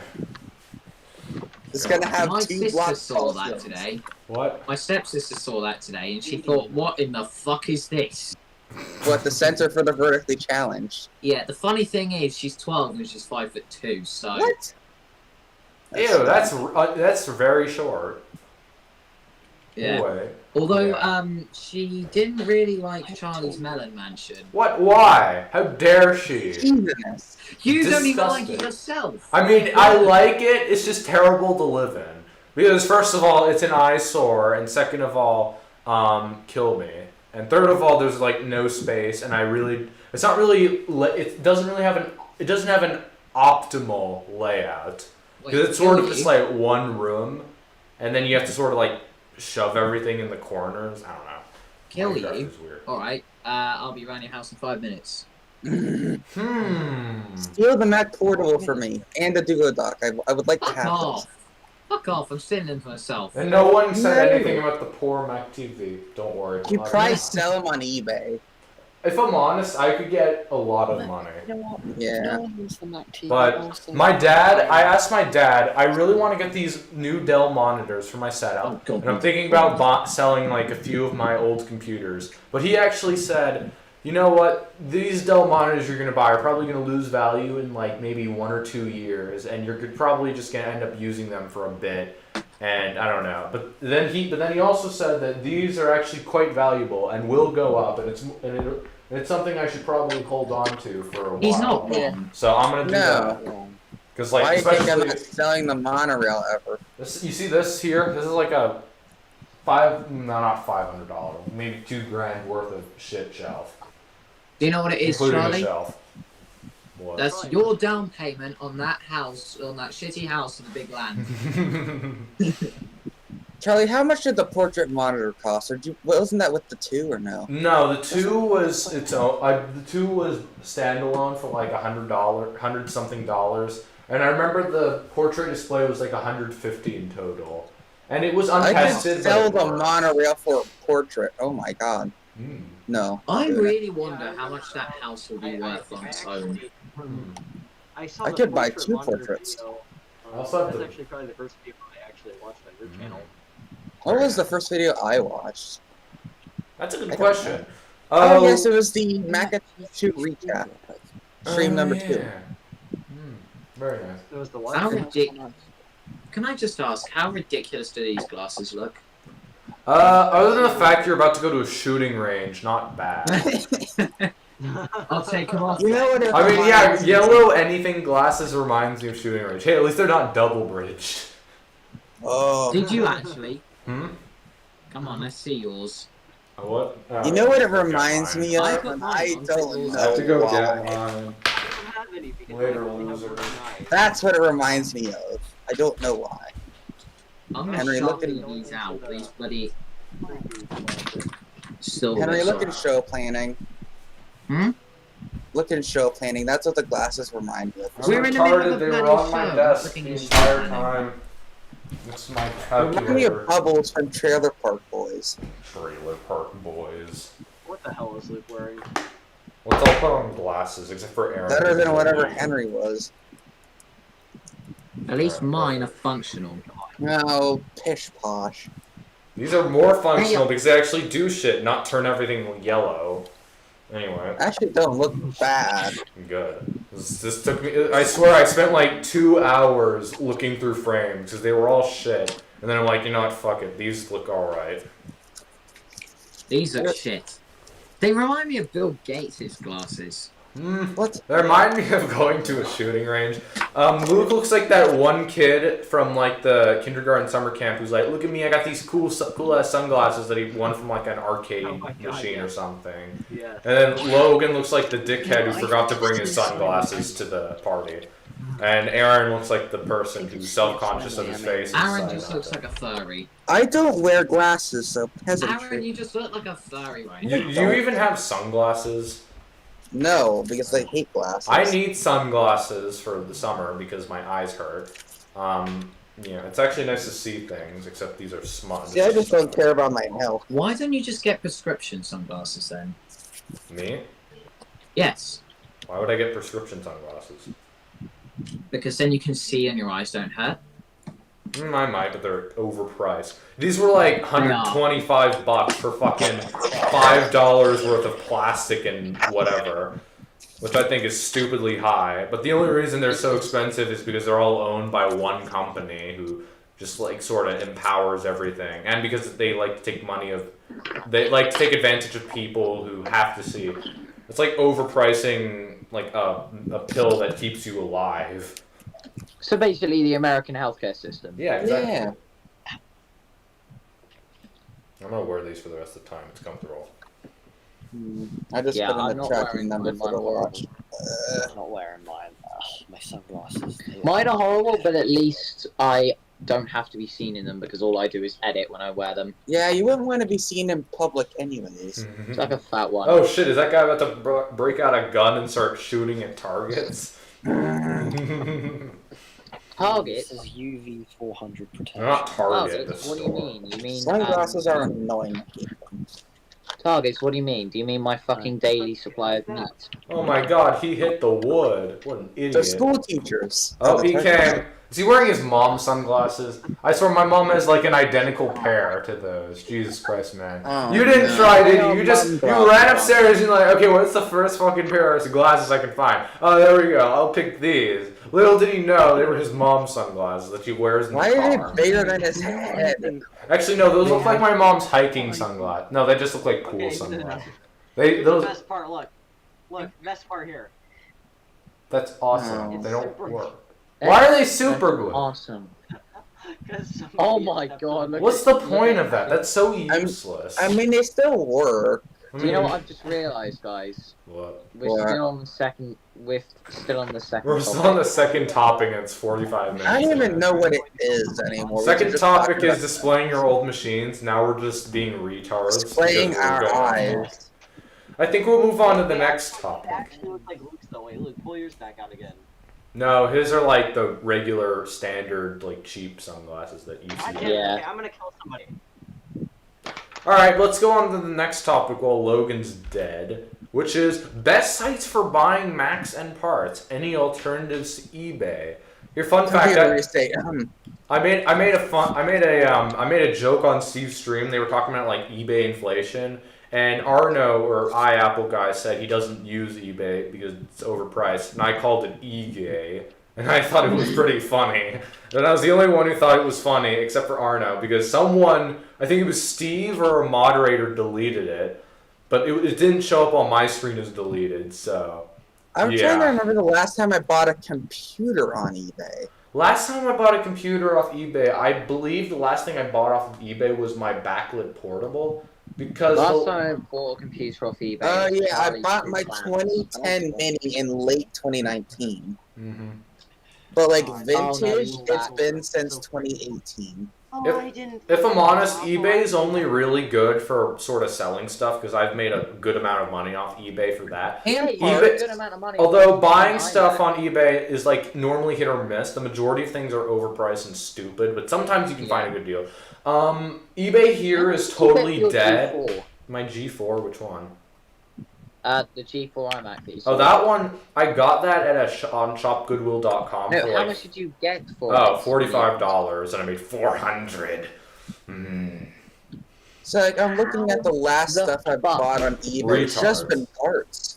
It's gonna have My 2 sister blocks. saw that today. What? My stepsister saw that today, and she thought, "What in the fuck is this?" What, the center for the vertically challenged? Yeah, the funny thing is, she's 12 and she's 5'2", so. What? Ew, that's very short. Yeah. Boy. Although, she didn't really like Charlie's Melon Mansion. What? Why? How dare she? Jesus. You don't even like Disgusting. it yourself. I mean, I like it. It's just terrible to live in. Because first of all, it's an eyesore, and second of all, kill me. And third of all, there's like no space, and it's not really. It doesn't have an optimal layout. Because it's sort of just like one room, and then you have to sort of like shove everything in the corners. I don't know. Kill Minecraft you? is weird. Alright, I'll be around your house in 5 minutes. Steal the Mac Portable for me, and the Duo Dock. I would like to Fuck have off. those. Fuck off, I'm sitting in for myself. And no one said No. anything about the poor Mac TV. Don't worry. You probably sell them on eBay. If I'm honest, I could get a lot of money. You know what? Yeah. No one wants the Mac TV. But also. my dad, I asked my dad, I really want to get these new Dell monitors for my setup. Oh, God. And I'm thinking about selling like a few of my old computers. But he actually said, you know what? These Dell monitors you're going to buy are probably going to lose value in like maybe 1 or 2 years. And you're probably just going to end up using them for a bit. And I don't know. But then he also said that these are actually quite valuable and will go up. And it's something I should probably hold on to for a while. He's not Yeah. wrong. So I'm going to do No. that. Because like, Why do you think I'm especially... not selling the monorail ever? This, you see this here? This is like a not $500, maybe $2,000 worth of shit shelf. Do you know what it is, Including Charlie? a shelf. What? That's your down payment on that house, on that shitty house in the big land. Charlie, how much did the portrait monitor cost? Or wasn't that with the 2 or no? No, the 2 was its own. The 2 was standalone for like $100 something dollars, and I remember the portrait display was like $150 in total, and it was I untested. could sell but it the worked. monorail for a portrait. Oh my god. No. I do it. really wonder how much that house will be worth on its own. I saw I the could buy portrait 2 monitor portraits. video. I also have That's the- actually probably the first video I actually watched on your channel. What was the first video I watched? That's a good I don't question. Oh, yes, it was the Mac 2 recap. Stream number 2. Yeah. Very nice. It was the what? How ridiculous. Can I just ask, how ridiculous do these glasses look? Other than the fact you're about to go to a shooting range, not bad. I'll take them off. You know what? I mean, yeah, yellow anything glasses reminds me of shooting range. Hey, at least they're not double bridged. Oh. Did you actually? Hmm? Come on, let's see yours. What? You know what it Okay, reminds fine. me of? I got mine. I I'll don't take yours. I have to go know get why. mine. I don't have any because Later, I only have loser. one eye. That's what it reminds me of. I don't know why. I'm gonna Henry, sharpen look at- these out. These bloody silver. Henry, look in show planning. Hmm? Look in show planning. That's what the glasses remind me of. I'm We're in the middle retarded, of a they were bloody on my show, desk looking the at entire shit. time. It's my Remind me calculator. of Bubbles from Trailer Park Boys. Trailer Park Boys. What the hell is Luke wearing? Let's all put on glasses, except for Aaron. Better than whatever Henry was. At least mine are functional. No, pish posh. These are more functional because they actually do shit, not turn everything yellow. Anyway, Actually, don't look bad. good. This took me. I swear, I spent like 2 hours looking through frames because they were all shit. And then I'm like, you know what? Fuck it. These look alright. These are shit. They remind me of Bill Gates' glasses. What? They remind me of going to a shooting range. Luke looks like that one kid from like the kindergarten summer camp who's like, look at me, I got these cool ass sunglasses that he won from like an arcade Oh my God, machine yeah. or something. Yeah. And then Logan looks like the dickhead who forgot to bring his sunglasses to the party. And Aaron looks like the person who's self-conscious of his face. and Aaron decided just not looks to. like a furry. I don't wear glasses, so Aaron, peasantry. you just look like a furry right You, now. you even have sunglasses? No, because I hate glasses. I need sunglasses for the summer because my eyes hurt. Yeah, it's actually nice to see things, except these are smudged. See, I just don't care about my health. Why don't you just get prescription sunglasses then? Me? Yes, Why would I get prescription sunglasses? because then you can see and your eyes don't hurt. I might, but they're overpriced. These were like $125 for fucking $5 worth of plastic and whatever, which I think is stupidly high. But the only reason they're so expensive is because they're all owned by one company who just like sort of empowers everything, and because they like to take they like to take advantage of people who have to see. It's like overpricing like a pill that keeps you alive. So basically, the American healthcare system. Yeah, exactly. Yeah. I'm gonna wear these for the rest of the time. It's comfortable. I just Yeah, put I'm in the not tracking wearing number mine, for the mine watch. I'm not wearing mine. Ugh, my sunglasses. Mine are horrible, but at least I don't have to be seen in them because all I do is edit when I wear them. Yeah, you wouldn't want to be seen in public anyways. It's like a fat one. Oh shit, is that guy about to break out a gun and start shooting at targets? Targets? This is UV 400 protection. They're not target, Targets? the What do you store. mean? You mean Sunglasses are annoying. targets? What do you mean? Do you mean my fucking daily supply of meat? Oh my god, he hit the wood. What an idiot. They're school teachers. Oh, he came. Is he wearing his mom's sunglasses? I swear my mom has like an identical pair to those. Jesus Christ, man. Oh, You didn't no. try, did you? You Mom ran upstairs and you're like, okay, what's the first fucking pair of glasses I can find? Oh, there we go. I'll pick these. Little did he know they were his mom's sunglasses that he wears in the Why car. are they bigger than his head? Actually, no, those look like my mom's hiking sunglasses. No, they just look like cool Okay, sunglasses. The Those. best part, look, best part here. That's awesome. Oh. They don't Super work. Why are they super glue? Awesome. 'Cause somebody Oh my stepped god, on look What's at- the point look of that? at- That's so useless. I mean, they still work. Do you know what I've just realised, guys? What? We're What? still on the second. We're still on the second. We're still on the second topic and it's 45 minutes. I don't even in. know what it is anymore. Second Just topic talking is about displaying your old machines. Now we're just being retards. displaying because we're our going on. eyes. I think we'll move on to the next They topic. actually look like Luke's though. Wait, Luke, pull yours back out again. No, his are like the regular, standard, like cheap sunglasses that you I see. can't, Yeah. okay, I'm gonna kill somebody. Alright, let's go on to the next topic while Logan's dead, which is best sites for buying Macs and parts. Any alternatives to eBay? Your fun fact. Computer estate. I made a joke on Steve's stream. They were talking about like eBay inflation, and Arno or Apple guy said he doesn't use eBay because it's overpriced, and I called it eGay, and I thought it was pretty funny. And I was the only one who thought it was funny, except for Arno, because someone, I think it was Steve or a moderator, deleted it, but it didn't show up on my screen as deleted. So I'm yeah. trying to remember the last time I bought a computer on eBay. Last time I bought a computer off eBay, I believe the last thing I bought off of eBay was my backlit portable. Because Last time I bought a computer off eBay. Oh it was yeah, I Charlie bought Two my Clans. 2010 Mini in late 2019. Mhm. But like Oh, no, vintage, you it's back- been since 2018. Oh, If- I didn't. If I'm honest, eBay is only really good for sort of selling stuff because I've made a good amount of money off eBay for that. And Hey, eBay- a good amount of money. Although buying I stuff bet. on eBay is like normally hit or miss. The majority of things are overpriced and stupid, but sometimes you can find a good deal. eBay here is totally Your dead. G4. My G4, which one? The G4 iMac that you Oh, saw. that one, I got that at on shopgoodwill.com No, for how like much did you get for oh, it? $45, and I made $400. so like I'm looking at the last The stuff I fuck? bought on eBay. It's just Retards. been parts.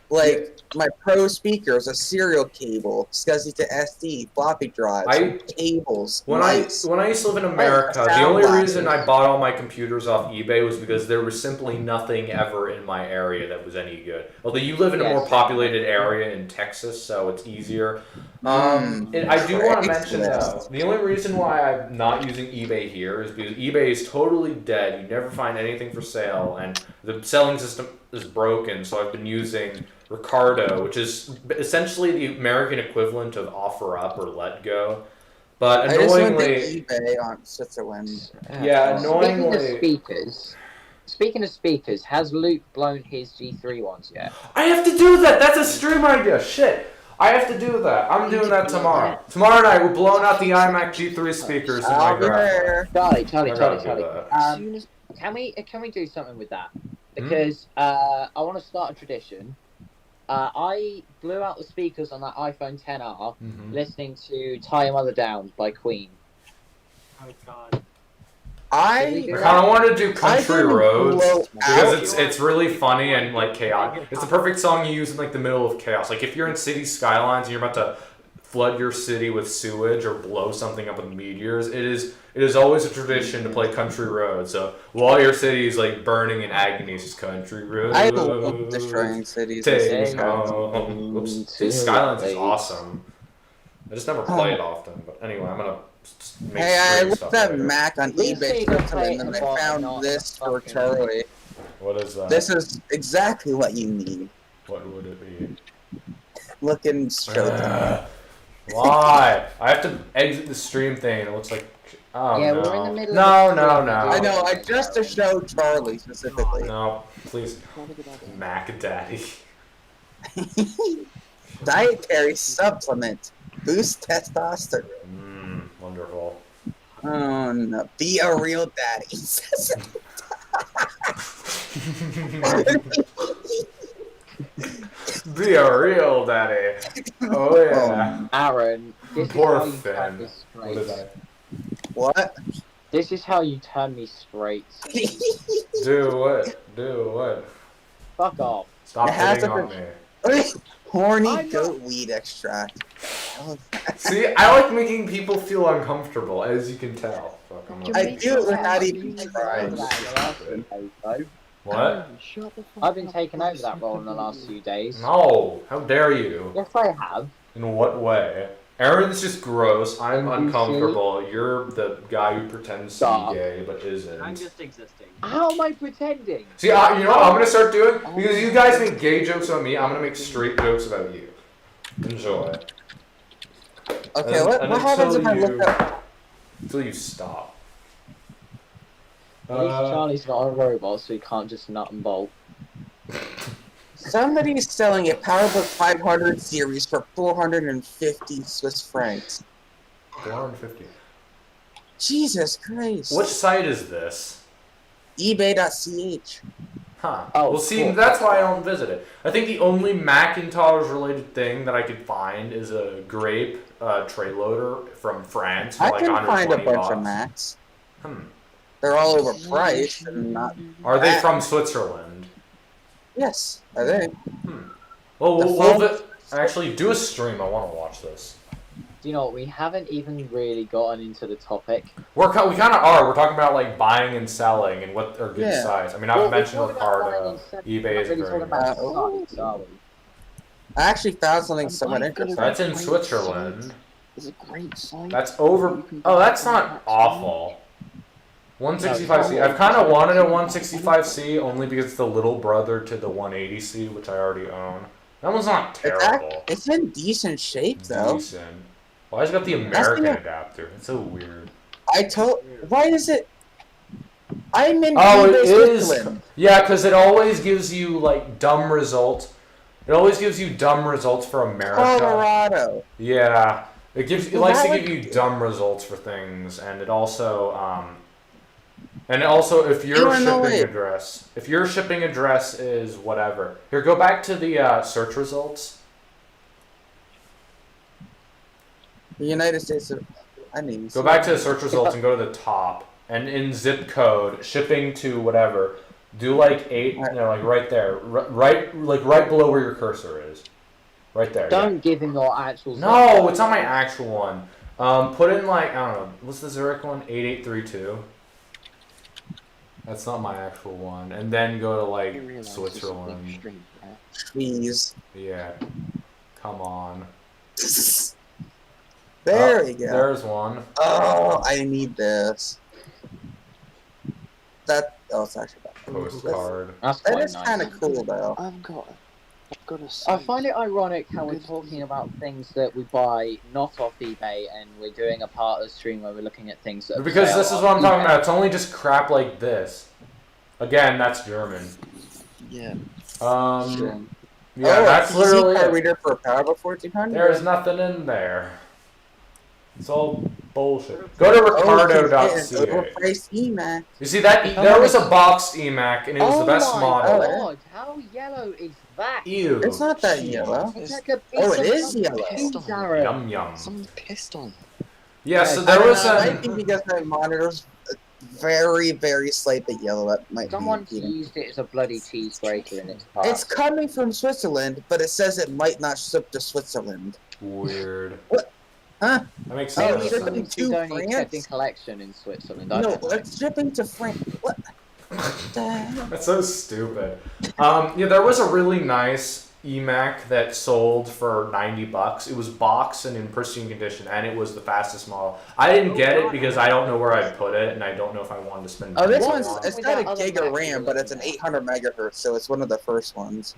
Like my Pro speakers, a serial cable, SCSI to SD, floppy drives, cables, When mice. I used to live in America, the sound only glasses. reason I bought all my computers off eBay was because there was simply nothing ever in my area that was any good. Although you live in a more Yes. populated area in Texas, so it's easier. Mm, And I do want to mention though, Craigslist. the only reason why I'm not using eBay here is because eBay is totally dead. You never find anything for sale, and the selling system is broken. So I've been using Ricardo, which is essentially the American equivalent of OfferUp or LetGo. But I just went annoyingly, to eBay on Switzerland. yeah, Speaking annoyingly, of speakers, has Luke blown his G3 ones yet? I have to do that. That's a stream idea. Shit. I have to do that. I'm doing that tomorrow. Tomorrow night, we're blowing out the iMac G3 speakers in my I'll be garage. there. Charlie. I gotta do that. As soon as Can we do something with that? Hmm? Because I want to start a tradition. I blew out the speakers on that iPhone 10R Mhm. listening to "Tie Your Mother Down" by Queen. Oh god. I I kind of want to do I Country didn't Roads blow because out. it's really funny and like chaotic. It's the perfect song you use in like the middle of chaos. Like if you're in city skylines and you're about to flood your city with sewage or blow something up with meteors, it is always a tradition to play Country Roads. So while your city is like burning in agony, it's just Country Roads. I love destroying cities. Take and me home. Oops. to City Skylines is the awesome. I just never play it often. But anyway, I'm gonna make Hey, I stream looked stuff at later. Mac on Please say eBay you for don't play something, and it I on found not this for fucking- Charlie. What is that? This is exactly what you need. What would it be? Look and show them. Why? I have to exit the stream thing. It looks like. Oh Yeah, no. we're in the middle No, of no, the no. I know, just to show Charlie specifically. No, please. Mac Daddy. Dietary supplement. Boost testosterone. Wonderful. Oh no. Be a real daddy. Be a real daddy. Oh yeah. Aaron, this Poor is how you Finn. turn me What is straight. that? What? This is how you turn me straight. Do what? Do what? Fuck off. Stop It has hitting to on be- me. Horny I'm not- goat weed extract. See, I like making people feel uncomfortable, as you can tell. Fuck, I'm not- I do it without even Taken trying. over that in the last few days, though. What? Shut the fuck I've been up. taking over that role in the last few days. No. How dare you? Yes, I have. In what way? Aaron's just gross. I'm You uncomfortable. You're the guy who pretends to Stop. be gay but isn't. I'm just existing. How am I pretending? See, you know what I'm gonna start doing? Because you guys make gay jokes about me, I'm gonna make straight jokes about you. Enjoy. Okay, And- what and happens if I until look you- up? Until you stop. At least Charlie's not a robot, so he can't just nut and bolt. Somebody is selling a PowerBook 500 series for 450 Swiss francs. 450. Jesus Christ. Which site is this? eBay.ch. Huh. Oh, well, see, cool. that's why I don't visit it. I think the only Macintosh-related thing that I could find is a grape tray loader from France for I like can find a 120 bunch bucks. of Macs. Hmm. They're all overpriced and not. Are they bad. from Switzerland? Yes, I think. Well, The we'll actually do a stream. I want to watch this. Do you know what? We haven't even really gotten into the topic. We kind of are. We're talking about like buying and selling and what are good Yeah. sites. I mean, Well, I've mentioned we're talking about buying Ricardo. and selling, eBay we're not is really very talking about good. sites, are we? I actually found something I'm somewhat quite good at interesting. That's in Great Switzerland. site. It's a great site. That's over. You can Oh, get that's not contacts awful. 165C. I've kind of wanted a 165C only because it's the little brother to the 180C, which I already own. That one's not terrible. It's in decent shape though. Decent. Why has it got the American adapter? It's so weird. Why is it? I'm in Oh, it eBay is. Switzerland. Yeah, because it always gives you like dumb results. It always gives you dumb results for America. Colorado. Yeah, it gives. It Well, likes to that give you dumb results for things, and it also, if your Illinois. shipping address is whatever. Here, go back to the search results. The United States. I mean. Go back to the search results and go to the top, and in zip code, shipping to whatever. Do like 8, like right there, right below where your cursor is, right there. Don't give him your actual. No, it's not my actual one. Put in like, I don't know, what's the Zurich one? 8832. That's not my actual one. And then go to like You realise Switzerland. this is a big stream, yeah? Please. Yeah. Come on. There we go. There's one. Oh, I need this. It's actually bad. Postcard. That's That quite is nice. kind of cool though. I've got a I site. find it ironic how we're talking about things that we buy not off eBay, and we're doing a part of the stream where we're looking at things that. Because sale this is off what I'm talking eBay. about. It's only just crap like this. Again, that's German. Yeah. Yeah, Oh, that's a PC literally card it. reader for a PowerBook 1400. There's nothing in there. It's all bullshit. Go to ricardo.ca. Overpriced eMac. You see that? There was a boxed eMac, and it was the best my model. God, how yellow is that? Ew. It's not that yellow. It's like a piece Oh, it of is yellow. cheese, Aaron. Yum yum. Someone's pissed on. Yeah, so I there don't was know, it a. might be because my monitor's very, very slightly yellow. That might Someone's be. used it as a bloody cheese grater in its past. It's coming from Switzerland, but it says it might not ship to Switzerland. Weird. What? Huh? That makes Oh, sense. shipping It's to only France? accepting collection in Switzerland. I No, don't know. it's shipping to France. What? The hell? That's so stupid. Yeah, there was a really nice eMac that sold for $90. It was boxed and in pristine condition, and it was the fastest model. I didn't get it because I don't know where I'd put it, and I don't know if I wanted to spend. Oh, this money one's on it. it's got a gig of RAM, but it's an 800 megahertz, so it's one of the first ones.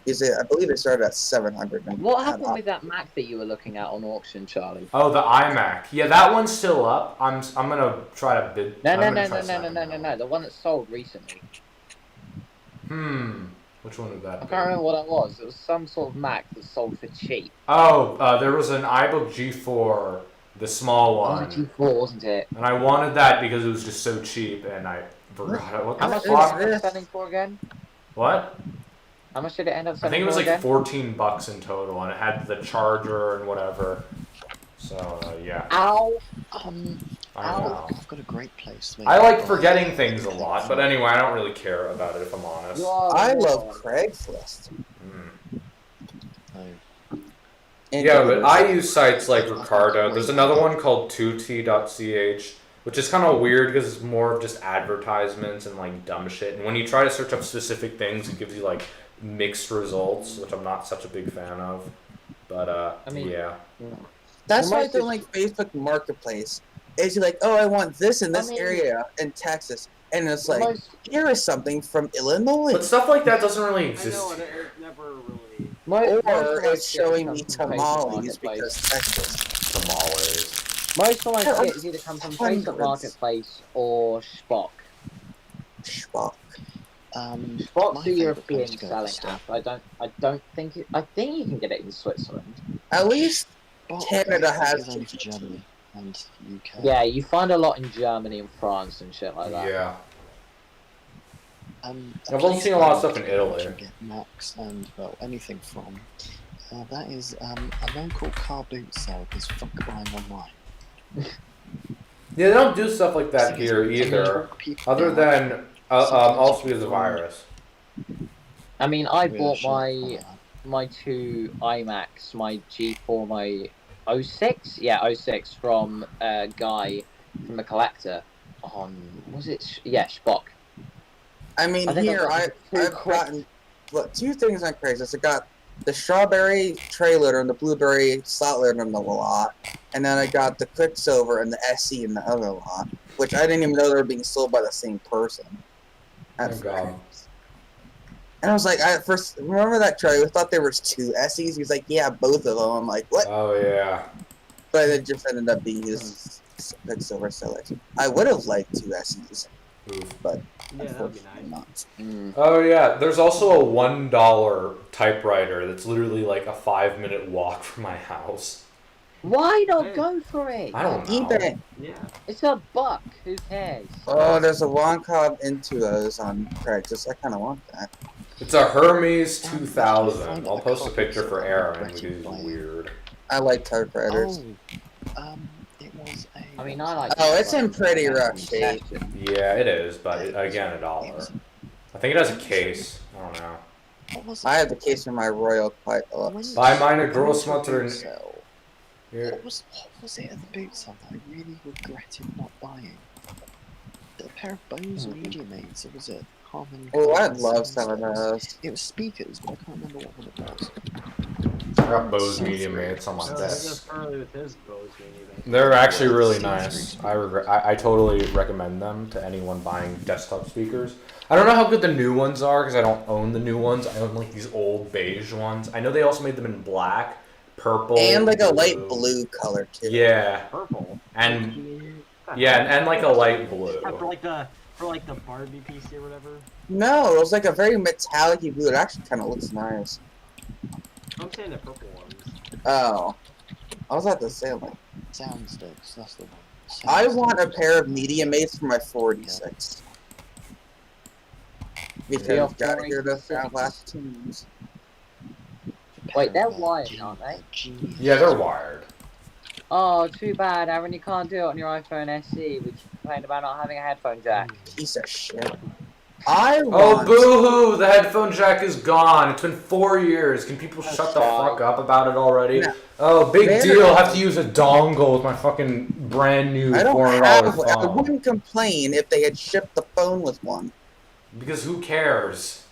I believe it started at 700. What happened with that Mac that you were looking at on auction, Charlie? Oh, the iMac. Yeah, that one's still up. I'm gonna try to bid. No. The one that sold recently. Which one would that I be? can't remember what it was. It was some sort of Mac that sold for cheap. Oh, there was an iBook G4, the small one. Oh, G4, wasn't it? And I wanted that because it was just so cheap, and I forgot what How the much fuck. was it selling for again? What? How much did it end up I selling think it was for like again? $14 in total, and it had the charger and whatever. So yeah. Ow! I know. I've got a great place. I like forgetting things a lot, but anyway, I don't really care about it if I'm honest. I love Craigslist. Yeah, but I use sites like Ricardo. There's another one called 2t.ch, which is kind of weird because it's more of just advertisements and like dumb shit. And when you try to search up specific things, it gives you like mixed results, which I'm not such a big fan of. But I mean, yeah. That's why I don't like Facebook Marketplace. It's like, oh, I want this in this area in Texas, and it's like, here is something from Illinois. But stuff like that doesn't really I exist. know it never really. Or it's showing me tamales because Texas. Tamales. Most of my shit is either come from Facebook Marketplace or Spock. Spock. Spock's a European selling app. I don't think it. I think you can get it in Switzerland. At least Canada has only for Germany and UK. Yeah, you find a lot in Germany and France and shit like that. Yeah. I've also seen a lot of stuff in Italy. You get Macs and well anything from. That is a local car boot sale because fuck buying online. Yeah, they don't do stuff like that here either, other than also because of the virus. I mean, I bought my two iMacs, my G4, my 06? Yeah, 06 from a guy from a collector on, was it? Yeah, Spock. I mean, I think here, I've gotten two things on Craigslist. I got the strawberry tray loader and the blueberry slot loader in the lot, and then I got the Quicksilver and the SE in the other lot, which I didn't even know they were being sold by the same person. Oh, God. And I was like, I first remember that tray. I thought there was two SEs. He was like, yeah, both of them. I'm like, what? Oh yeah. But it just ended up being his Quicksilver selection. I would have liked two SEs, but Yeah, that would be nice. not. Oh yeah. There's also a $1 typewriter that's literally like a 5-minute walk from my house. Why not go for it? I don't know. eBay. Yeah. It's $1. Who cares? Oh, there's a Long Cob Intuos on Craigslist. I kind of want that. It's a Hermes 2000. I'll post a picture for Aaron because he's weird. I like typewriters. It was a. I mean, I like. Oh, it's in pretty rough shape. Yeah, it is, but again, $1. I think it has a case. I don't know. What was I have the case for my Royal quite a lot. Buy mine a gross mutter. What was it at the boot sale that I really regretted not buying? A pair of Bose Media Mates, or was it Harman? Oh, I'd love some of those. It was speakers, but I can't remember what one it was. I got Bose Media Mates on my No, desk. that's early with his Bose Media Mates. They're actually really nice. I totally recommend them to anyone buying desktop speakers. I don't know how good the new ones are because I don't own the new ones. I own like these old beige ones. I know they also made them in black, purple, And like a light blue color too. Yeah, Purple. and and like a light blue. For like the Barbie PC or whatever. No, it was like a very metallic blue. It actually kind of looks nice. I'm saying the purple ones. Oh, I was at the sale. Like, Soundsticks, that's the one. I want a pair of Media Mates for my 46. Because I've got to hear the sound last tunes. Wait, they're wired, aren't they? Yeah, they're wired. Oh, too bad, Aaron. You can't do it on your iPhone SE, which you complained about not having a headphone jack. Piece of shit. I Oh, want... boo-hoo! The headphone jack is gone. It's been 4 years. Can people shut the fine. fuck up about it already? No. Oh, big Man, deal. I have to use a dongle with my fucking brand new I don't $400 have one. I phone. wouldn't complain if they had shipped the phone with one. Because who cares?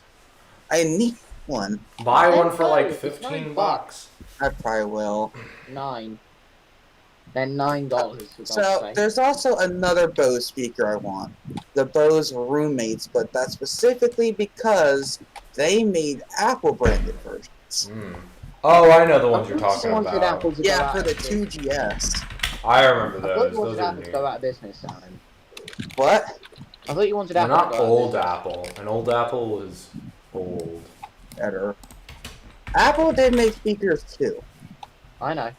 I need... one. Buy one for like It's $15. $9. I probably will. $9. Then $9. For God's So sake. there's also another Bose speaker I want. The Bose Roommates, but that's specifically because they made Apple branded versions. Oh, I know the ones I you're thought talking you wanted about. Apple to go Yeah, out for the of business. 2GS. I remember I thought those. you wanted Those are Apple to neat. go out of business, Simon. What? I thought you wanted They're Apple to not go out of old business. Apple. An old Apple was old. Better. Apple did make speakers too. I know.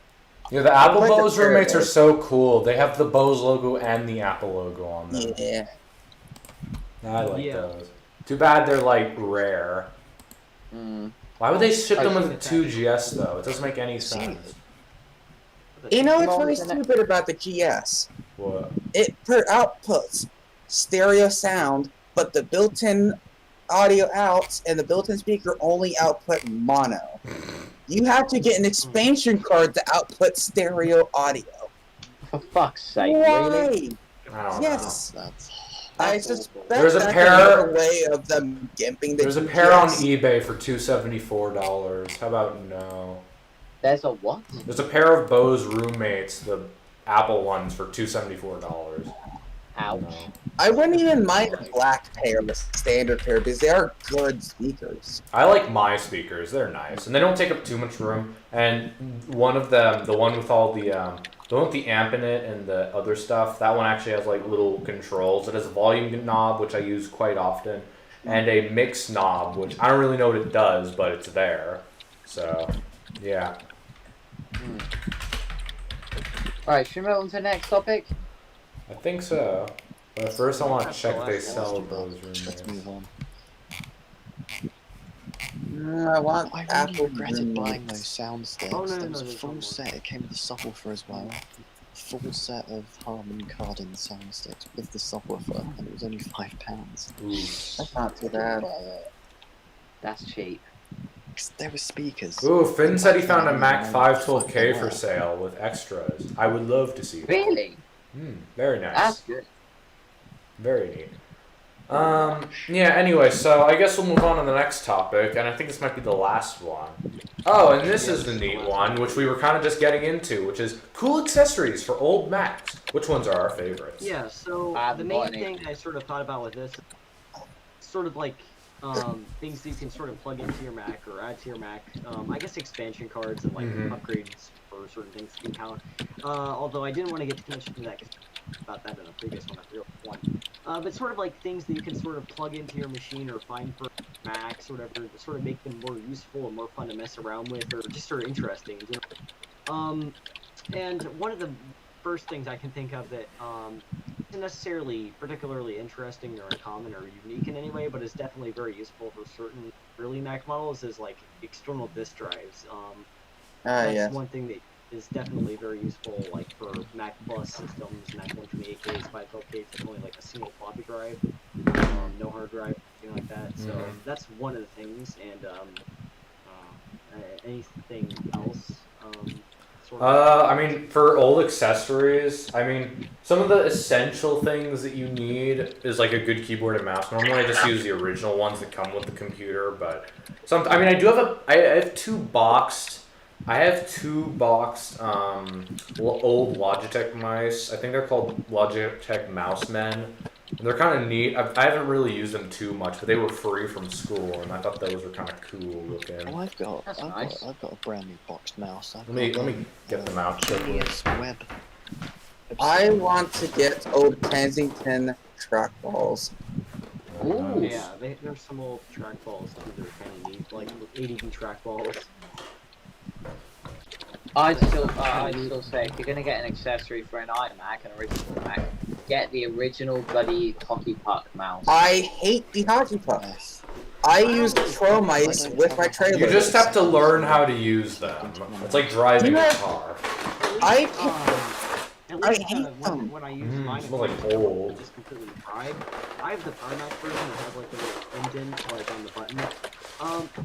Yeah, the Apple like the Bose roommates are Paragon. so cool. They have the Bose logo and the Apple logo on them. Yeah. I like Yeah. those. Too bad they're like rare. Why would they ship them with a 2GS though? It doesn't make any sense. You know what's Come on really to the next- stupid about the GS? What? It outputs stereo sound, but the built-in audio outs and the built-in speaker only output mono. You have to get an expansion card to output stereo audio. For fuck's sake, Why? really? I don't Yes. That's I awful. suspect There's a that's pair- another way of them gimping the There's a 2GS. pair on eBay for $274. How about no? There's a what? There's a pair of Bose roommates, the Apple ones, for $274. Ouch. No. I wouldn't even mind a black pair, the standard pair, because they are good speakers. I like my speakers. They're nice, and they don't take up too much room. And one of them, the one with all the one with the amp in it and the other stuff, that one actually has like little controls. It has a volume knob, which I use quite often, and a mix knob, which I don't really know what it does, but it's there. So, yeah. Alright, should we move on to the next topic? I think so. But first I want to That's check the if they last sell one. those Let's roommates. move on. I want I really Apple regretted buying roommates. those sound sticks. Oh, no, there no, was a there's full one more. set. It came with the subwoofer as well. Full set of Harman Kardon sound sticks with the subwoofer, and it was only £5. Ooh. That's not too bad. That's cheap. 'Cause there were speakers. Ooh, Finn said he found a Mac 512K for sale with extras. I would love to see that. Really? Very nice. That's good. Very neat. Yeah, anyway, so I guess we'll move on to the next topic, and I think this might be the last one. Oh, and this is the neat one, which we were kind of just getting into, which is cool accessories for old Macs. Which ones are our favorites? Yeah, so the main thing I sort of thought about with this, sort of like things that you can sort of plug into your Mac or add to your Mac. I guess expansion cards and like upgrades for certain things can count. Although I didn't want to get too much into that about that in the previous one, the real one. But sort of like things that you can sort of plug into your machine or find for Macs or whatever to sort of make them more useful and more fun to mess around with, or just sort of interesting. And one of the first things I can think of that isn't necessarily particularly interesting or uncommon or unique in any way, but is definitely very useful for certain early Mac models is like external disk drives. That's Yes. one thing that is definitely very useful, like for Mac Plus systems, Mac 128Ks, 512Ks, it's only like a single floppy drive, no hard drive, anything like that. So that's one of the things, and anything else? I mean, for old accessories, I mean, some of the essential things that you need is like a good keyboard and mouse. Normally, I just use the original ones that come with the computer, but I mean, I have two boxed old Logitech mice. I think they're called Logitech Mouse Men. And they're kind of neat. I haven't really used them too much, but they were free from school, and I thought those were kind of cool looking. Oh, I've got a brand new boxed mouse. Let me get them out quickly. Web. I want to get old Kensington trackballs. Ooh. Yeah, there's some old trackballs that are kind of neat, like ADB trackballs. I'd still say if you're gonna get an accessory for an iMac, an original Mac, get the original bloody hockey puck mouse. I hate the hockey puck. I use Pro mice with my trailer. You just have to learn how to use them. It's like driving a car. At least hate them. when I use mine, Smells like old. just completely fried. I have the iMac version that has like a little indent like on the button.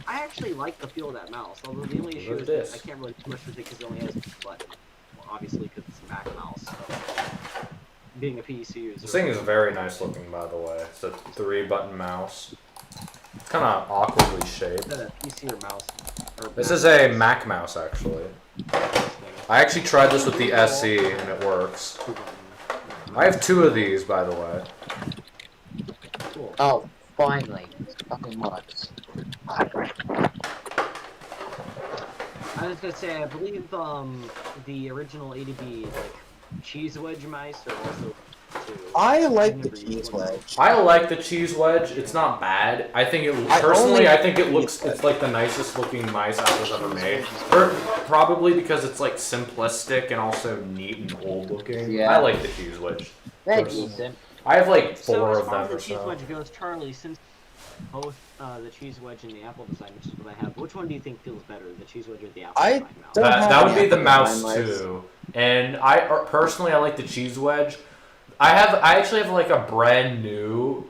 I actually like the feel of that mouse, although the only issue is that I can't really do much with it because it only has one button. Well, obviously because it's a Mac mouse. So. Being a PC user. This thing is very nice looking, by the way. It's a 3-button mouse. kind of awkwardly shaped. The PC or mouse. Or This Mac is a mouse. Mac mouse, actually. I actually tried this with the SE, and it works. I have 2 of these, by the way. Cool. Oh, finally. Fucking works. I was gonna say, I believe the original ADB like cheese wedge mice are also too. I like the never used cheese one. wedge. I like the cheese wedge. It's not bad. I think it personally. I think it looks. It's like the nicest looking mice Apple's ever made. Probably because it's like simplistic and also neat and old looking. Yeah. I like the cheese wedge. They're Personally. decent. I have like 4 So as of far them as the or cheese so. wedge goes, Charlie, since both the cheese wedge and the Apple design, which is what I have, which one do you think feels better, the cheese wedge or the Apple I design mouse? don't have That would any be the Apple mouse design mice. too. And personally I like the cheese wedge. I actually have like a brand new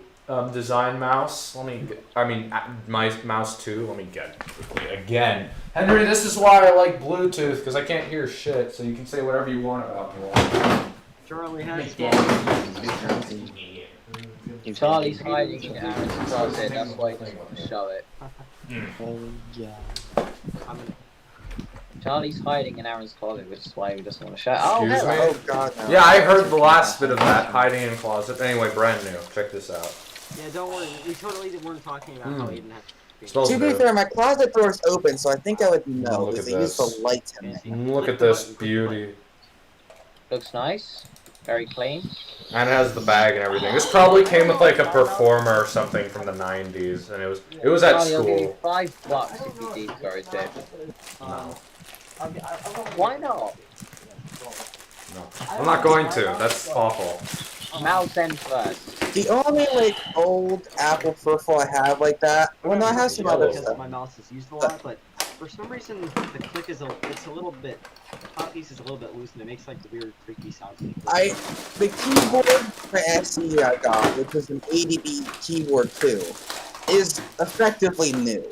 design mouse. My mouse too. Let me get it quickly again. Henry, this is why I like Bluetooth, because I can't hear shit, so you can say whatever you want about me. Charlie has Charlie's hiding in Aaron's closet, that's why he doesn't want to show it. Oh, yeah. Charlie's hiding in Aaron's closet, which is why he doesn't want to show it. Oh, Excuse hello. me? Oh god, no. Yeah, I heard the last bit of that, hiding in closet. Anyway, brand new. Check this out. Yeah, don't worry. We totally weren't talking about how Aiden had. Smells To be good. fair, my closet door is open, so I think I would know Look because at they use the this. lights in it. Look at this beauty. Looks nice. Very clean. And it has the bag and everything. This probably came with like a performer or something from the 90s, and it was at Charlie, I'll give you school. $5 if you deep-throat it. No. Why not? No. I'm not going to. That's awful. Mouse end first. The only like old Apple peripheral I have like that, well, no, I have some other Because stuff. my mouse is used a lot, but for some reason the click is it's a little bit, the top piece is a little bit loose and it makes like the weird creaky sounds. when you click. The keyboard for SE I got, which is an ADB keyboard too, is effectively new.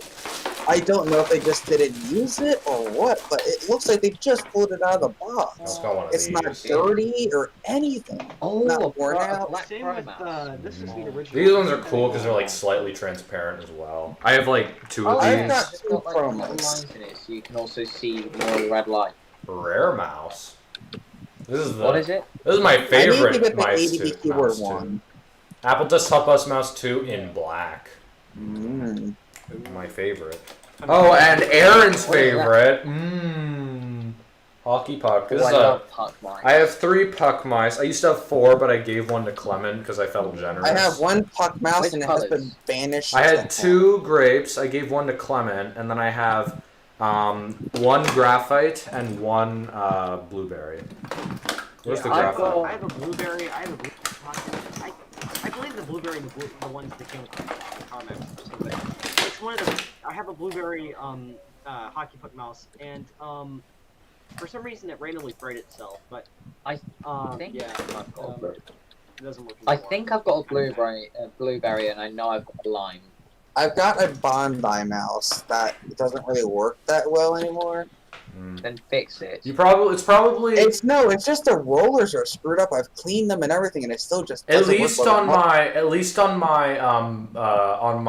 I don't know if they just didn't use it or what, but it looks like they just pulled it out of the box. Let's go one of It's these. not dirty or anything. Oh, Not worn out. black Same Pro with mouse. this is the original. These ones are cool because they're like slightly transparent as well. I have like 2 of Oh, I've these. got it's 2 got like Pro little mouse. lines in it, so you can also see more red light. Rare mouse. This is What is it? This is my I need to favorite get the mice ADB too. keyboard Mouse one. too. Apple Desktop Bus Mouse 2 in black. Mm. My favorite. Oh, and Aaron's What is that? favorite. Hockey puck. This Oh, I is a. love puck mice. I have 3 puck mice. I used to have 4, but I gave one to Clement because I felt generous. I have 1 puck mouse Which and it has colors? been banished. I had 2 grapes. I gave 1 to Clement, and then I have 1 graphite and 1 blueberry. Where's the I've graphite? got- I have a blueberry. I have a blueberry. I believe the blueberry and the ones that came with the comics or something. It's one of the. I have a blueberry hockey puck mouse, and for some reason it randomly fried itself, but I think yeah, I've got a it doesn't work. I anymore. think I've got a blueberry, and I know I've got a lime. I've got a Bondi mouse that doesn't really work that well anymore. Then fix it. It's probably It's just the rollers are screwed up. I've cleaned them and everything, and it still just at doesn't least work well. on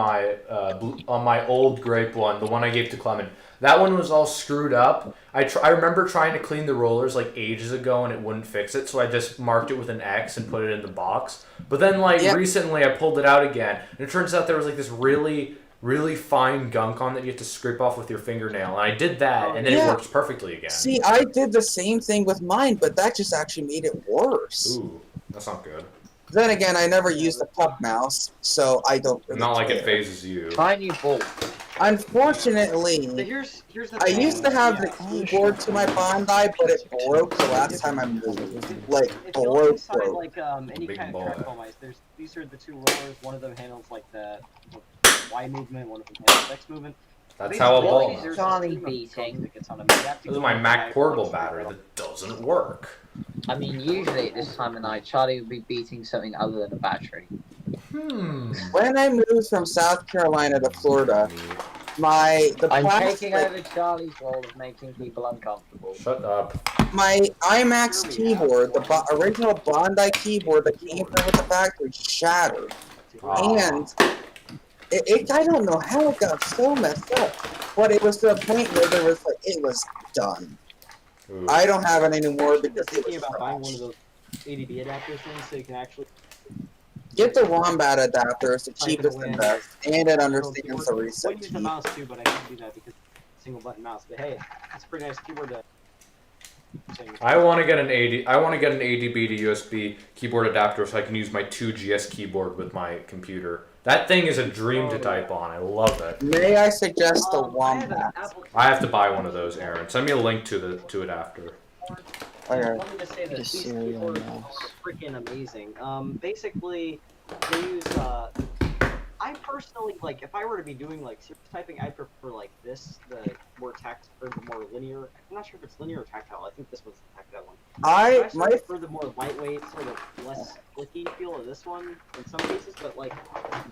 my old grape one, the one I gave to Clement. That one was all screwed up. I remember trying to clean the rollers like ages ago and it wouldn't fix it, so I just marked it with an X and put it in the box. But then recently I pulled it out again, and it turns out there was like this really fine gunk on that you have to scrape off with your fingernail, and I did that, and then it works perfectly again. See, I did the same thing with mine, but that just actually made it worse. Ooh, that's not good. Then again, I never used the puck mouse, so I don't really Not like it care. phases you. Try new ball. So Unfortunately, here's the I thing. used to have the Yeah. keyboard to my Bondi, but it broke the last time I moved. Like, If you look broke. inside like any Big kind boy. of trackball mice, these are the 2 rollers. One of them handles like the Y movement, one of them handles X movement. That's how a Basically, ball. there's mouse. Charlie a stream of beating. that gets on them. You have to This is go my and Mac buy portable a battery that doesn't work. I mean, usually at this time of night, Charlie would be beating something other than a battery. When I moved from South Carolina to Florida, the I'm plastic, taking over Charlie's role of making people uncomfortable. Shut up. my iMac keyboard, the original Bondi keyboard that came from the factory, shattered. Aw. And I don't know how it got so messed up, but it was to the point where there was like it was done. Ooh. I don't have it anymore I'm because it thinking was about buying trash. one of those ADB adapters things so you can actually Get the wombat adapter. It's the type it cheapest away and on best, and it your understands the keyboard. reset Wouldn't use the key. mouse too, but I can do that because it's a single button mouse. But hey, it's a pretty nice keyboard to. I want to get an ADB to USB keyboard adapter so I can use my 2GS keyboard with my computer. That thing is a dream to type on. I love it. May I suggest the I have an wombat? Apple. I have to buy one of those, Aaron. Send me a link to it after. Okay. Let me just say that Just these serial keyboards mouse. are freaking amazing. Basically, they use. I personally like if I were to be doing like serious typing, I'd prefer like this, the more text or the more linear. I'm not sure if it's linear or tactile. I think this one's the tactile one. I prefer the more lightweight, sort of less clicky feel of this one in some cases, but like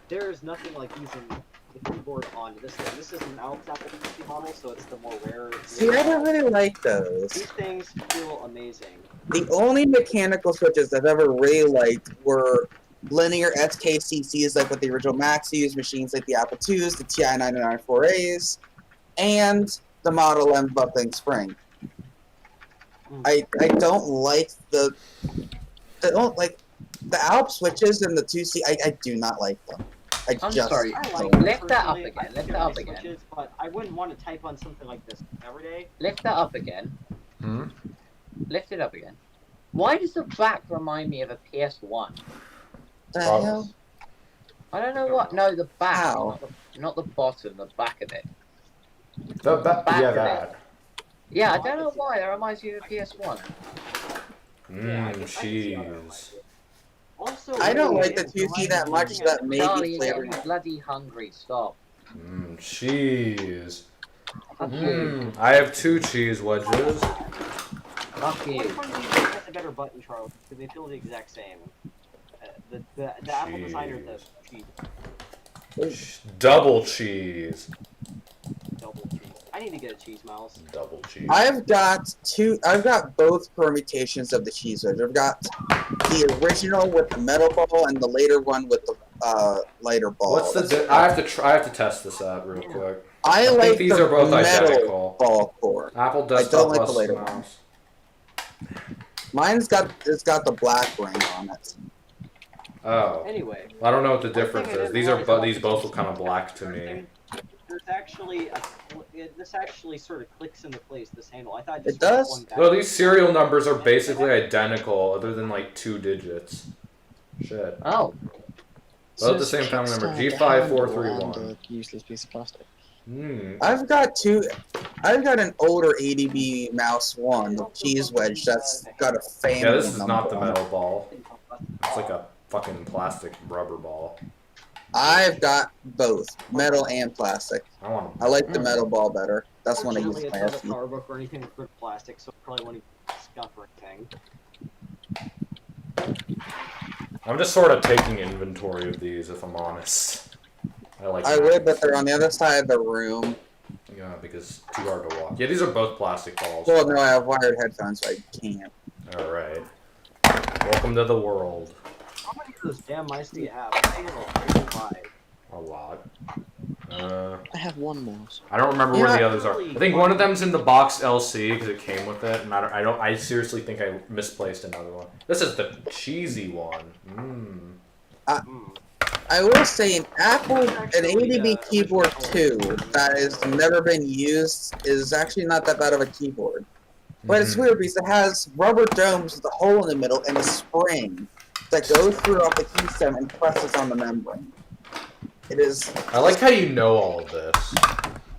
there's nothing like using the keyboard on this thing. This is an Apple PC model, so it's the more rare. See, I don't really like those. These things feel amazing. The only mechanical switches I've ever really liked were linear SKCCs, like what the original Macs used, machines like the Apple IIs, the TI 994As, and the Model M buckling spring. I don't like the Alp switches and the 2C. I do not like them. I'm sorry. Lift that up again. Lift that up again. Switches, but I wouldn't want to type on something like this every day. Lift that up again. Hmm? Lift it up again. Why does the back remind me of a PS1? The hell? I don't know what. No, the back. How? Not the bottom, the back of it. Yeah, of that. Yeah, I don't know why. That reminds me of a PS1. Cheese. Also, I don't like the 2C that much. That may Charlie, be you're flavored. getting bloody hungry. Stop. Cheese. Fuck you. I have 2 cheese wedges. Fuck you. Which one do you think has a better button, Charles? Because they feel the exact same. The Apple designer, the cheese. Double cheese. Double cheese. I need to get a cheese mouse. Double cheese. I've got both permutations of the cheese wedge. I've got the original with the metal ball and the later one with the lighter ball. What's the? I have to test this out real quick. I think like these the are both metal identical. ball core. Apple I Desktop don't like the Plus later mouse. Mine's got the black ring on it. Oh. Anyway. I don't know what the one thing difference I is. didn't These realize about these the both cheese look kind of wedge black to me. thing, There's actually this actually sort of clicks into place. This handle. I thought it just It does? one back. Well, these serial numbers are basically identical, other than like 2 digits. Shit. Oh. Both the same family number. G5431. Useless piece of plastic. I've got an older ADB mouse one, the cheese wedge, that's got a fan. Yeah, this is not the metal ball. It's like a fucking plastic rubber ball. I've got both, metal and plastic. I like the metal ball better. That's one I use Fortunately, in my it's not a SE. PowerBook or anything with good plastic, so I probably won't even scuff or anything. I'm just sort of taking inventory of these, if I'm honest. I would, but they're on the other side of the room. Yeah, because too hard to walk. Yeah, these are both plastic balls. Well, no, I have wired headphones, so I can't. Alright. Welcome to the world. How many of those damn mice do you have? I have like 5. A lot. I have one mouse. I don't remember where the others are. I think one of them's in the box LC because it came with it, and I seriously think I misplaced another one. This is the cheesy one. I will say an ADB keyboard 2 that has never been used is actually not that bad of a keyboard. But it's weird because it has rubber domes with a hole in the middle and a spring that goes through off the keystem and presses on the membrane. It is. I like how you know all of this.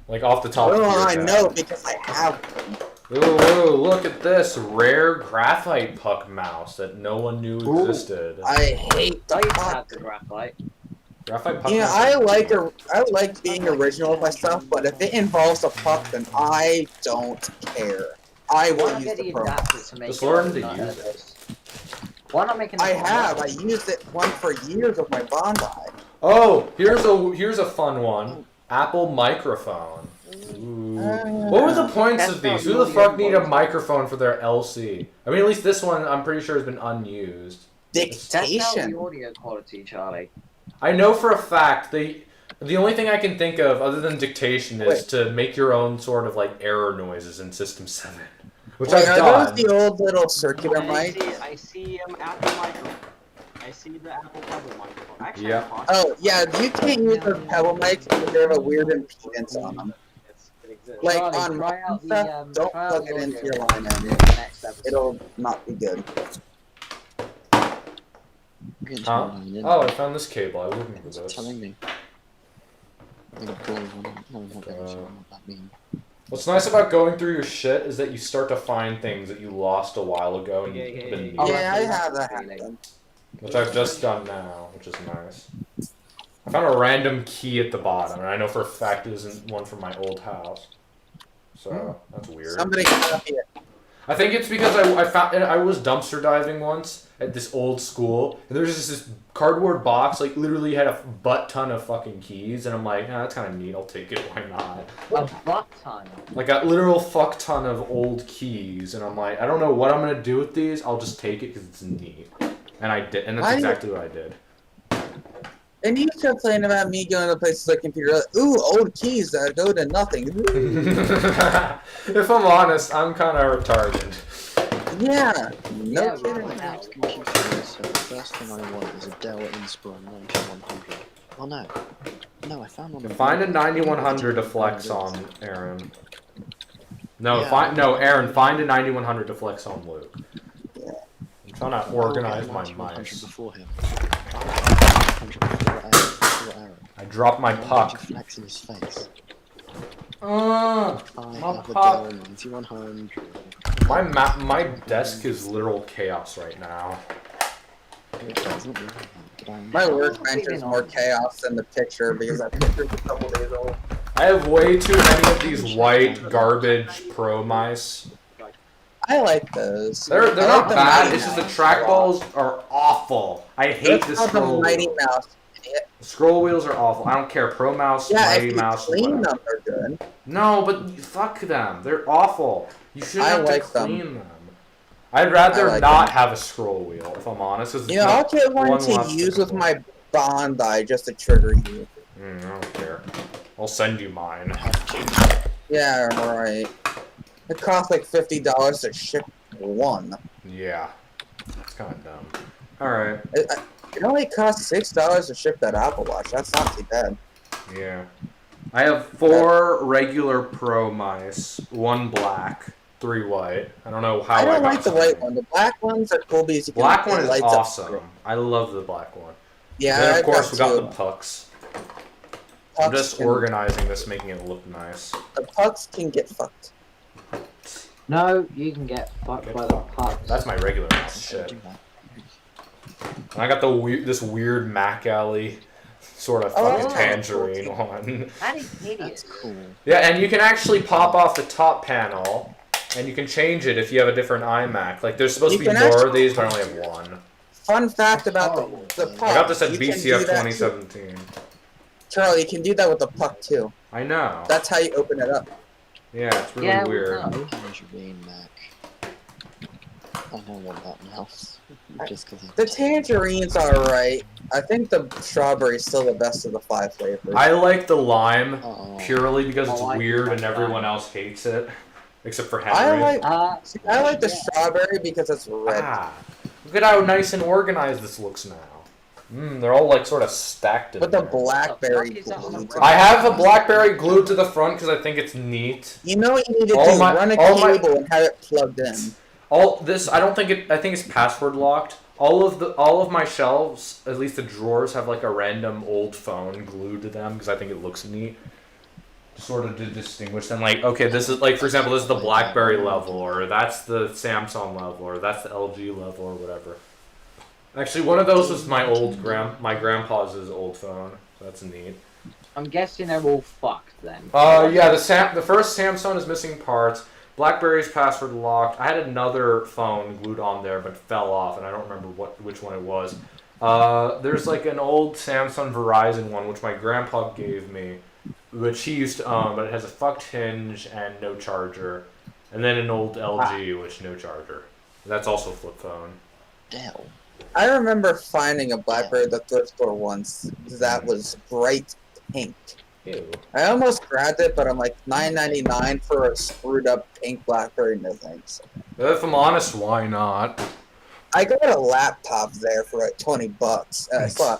Like off the top of your I head. know because I have them. Ooh, look at this rare graphite puck mouse that no one knew existed. I hate I used to puck. have the graphite. Graphite puck Yeah, mouse I like being original with my stuff, but if it involves a puck, then I don't care. I will use the pro. Just learn to use it. Why not make an I have. I used it one for years with my Bondi. Oh, here's a fun one. Apple microphone. Ooh. What were the points of these? Who the fuck need a microphone for their LC? I mean, at least this one I'm pretty sure has been unused. Test out Dictation. the audio quality, Charlie. I know for a fact they The only thing I can think of other than dictation is to make your own sort of like error noises in System 7, which I've are done. those the old little circular mic? I see Apple microphone. I see the Apple Pebble microphone. Actually, Yeah. Oh, yeah, you can't use the Pebble mics because they have a weird impedance on them. it exists. Like Charlie, on try out stuff, the, don't try out plug the it into audio your line in in. the next episode. It'll not be good. Huh? Oh, I found this cable. I was looking for this. Telling me. I'm gonna blow one up. No, I'm not going to. I'm not that mean. What's nice about going through your shit is that you start to find things that you lost a while ago and you've been needing. Yeah, I have that happen. Which I've just done now, which is nice. I found a random key at the bottom, and I know for a fact it isn't one from my old house. So, that's weird. Somebody copy it. I think it's because I was dumpster diving once at this old school, and there was just this cardboard box, like literally had a butt ton of fucking keys, and I'm like, that's kind of neat, I'll take it, why not? A butt ton. Like a literal fuck ton of old keys, and I'm like, I don't know what I'm gonna do with these, I'll just take it because it's neat. And I did, and that's exactly what I did. And you kept complaining about me going to places like computer. Like, ooh, old keys that go to nothing. If I'm honest, I'm kind of retarded. Yeah, no Yeah, kidding. wow. So the first thing I want is a Dell Inspiron 9100. Oh no. No, I found one. Find a 9100 to flex on, Aaron. No, Yeah. Aaron, find a 9100 to flex on Luke. I'm trying to organize my 9100 mice. before him. 9100 before Aaron. I dropped my Why would puck. you flex in his face? Uh, I My have a puck. Dell 9100. my desk is literal chaos right now. It doesn't really. But My workbench is more chaos than the picture because that picture's a couple days old. I have way too many of these white garbage pro mice. I like those. They're I like not the bad, Mighty it's just the Mouse. trackballs are awful. I hate Let's the call scroll them Mighty wheels. Mouse. idiot. Scroll wheels are awful. I don't care. Pro mouse, Yeah, Mighty if you Mouse, clean whatever. them, they're good. No, but fuck them. They're awful. You shouldn't I have like to them. clean them. I'd rather I like not them. have a scroll wheel, if I'm honest. 'Cause You know, I'll get one one to less use with difficult. my Bondi just to trigger you. I don't care. I'll send you mine. Yeah, right. It costs like $50 to ship one. Yeah. It's kind of dumb. Alright. It only costs $6 to ship that Apple Watch. That's not too bad. Yeah. I have 4 regular pro mice, 1 black, 3 white. I don't know how I don't got like the some. white one. The black ones are cool because you can Black one it is lights up. awesome. I love the black one. Yeah, Then I of course we got the two. pucks. I'm Pucks just can- organizing this, making it look nice. The pucks can get fucked. No, you can get fucked by the pucks. That's my regular mouse shit. And I got this weird Mac Alley sort of fucking Oh. tangerine one. That is That's hideous. cool. Yeah, and you can actually pop off the top panel, and you can change it if you have a different iMac. Like, there's supposed You to be can more actually- of these, but I only have one. Fun fact about horrible. the puck. I got this at you can do BCF that 2017. too. Charlie, you can do that with the puck too. I know. That's how you open it up. Yeah, it's really Yeah, weird. no. Tangerine Mac. I don't want that mouse. Just because The tangerine's alright. I think the strawberry's still the best of the 5 flavors. I like the lime Oh. purely because it's Oh, I weird like and everyone lime. else hates it. Except for I Henry. like the Yeah. strawberry because it's red. Ah, look at how nice and organized this looks now. They're all like sort of stacked in With the there. blackberry What the fuck is that on glue. the I have a BlackBerry glued to the front because I think it's neat. You know what you need to All do? my- Run a all my- cable and have it plugged in. All this, I don't think it. I think it's password locked. All of my shelves, at least the drawers, have like a random old phone glued to them because I think it looks neat. Sort of to distinguish them. Like, okay, this is like, for example, this is the BlackBerry level, or that's the Samsung level, or that's the LG level, or whatever. Actually, one of those was my my grandpa's old phone. So that's neat. I'm guessing they're all fucked then. Yeah, the first Samsung is missing parts. BlackBerry's password locked. I had another phone glued on there, but fell off, and I don't remember which one it was. There's like an old Samsung Verizon one, which my grandpa gave me, which he used to own, but it has a fucked hinge and no charger. And then an old LG, which no charger. That's also a flip phone. Dell. I remember finding a BlackBerry at the thrift store once that was bright pink. Ew. I almost grabbed it, but I'm like $9.99 for a screwed up pink BlackBerry. No thanks. If I'm honest, why not? I got a laptop there for like $20. I saw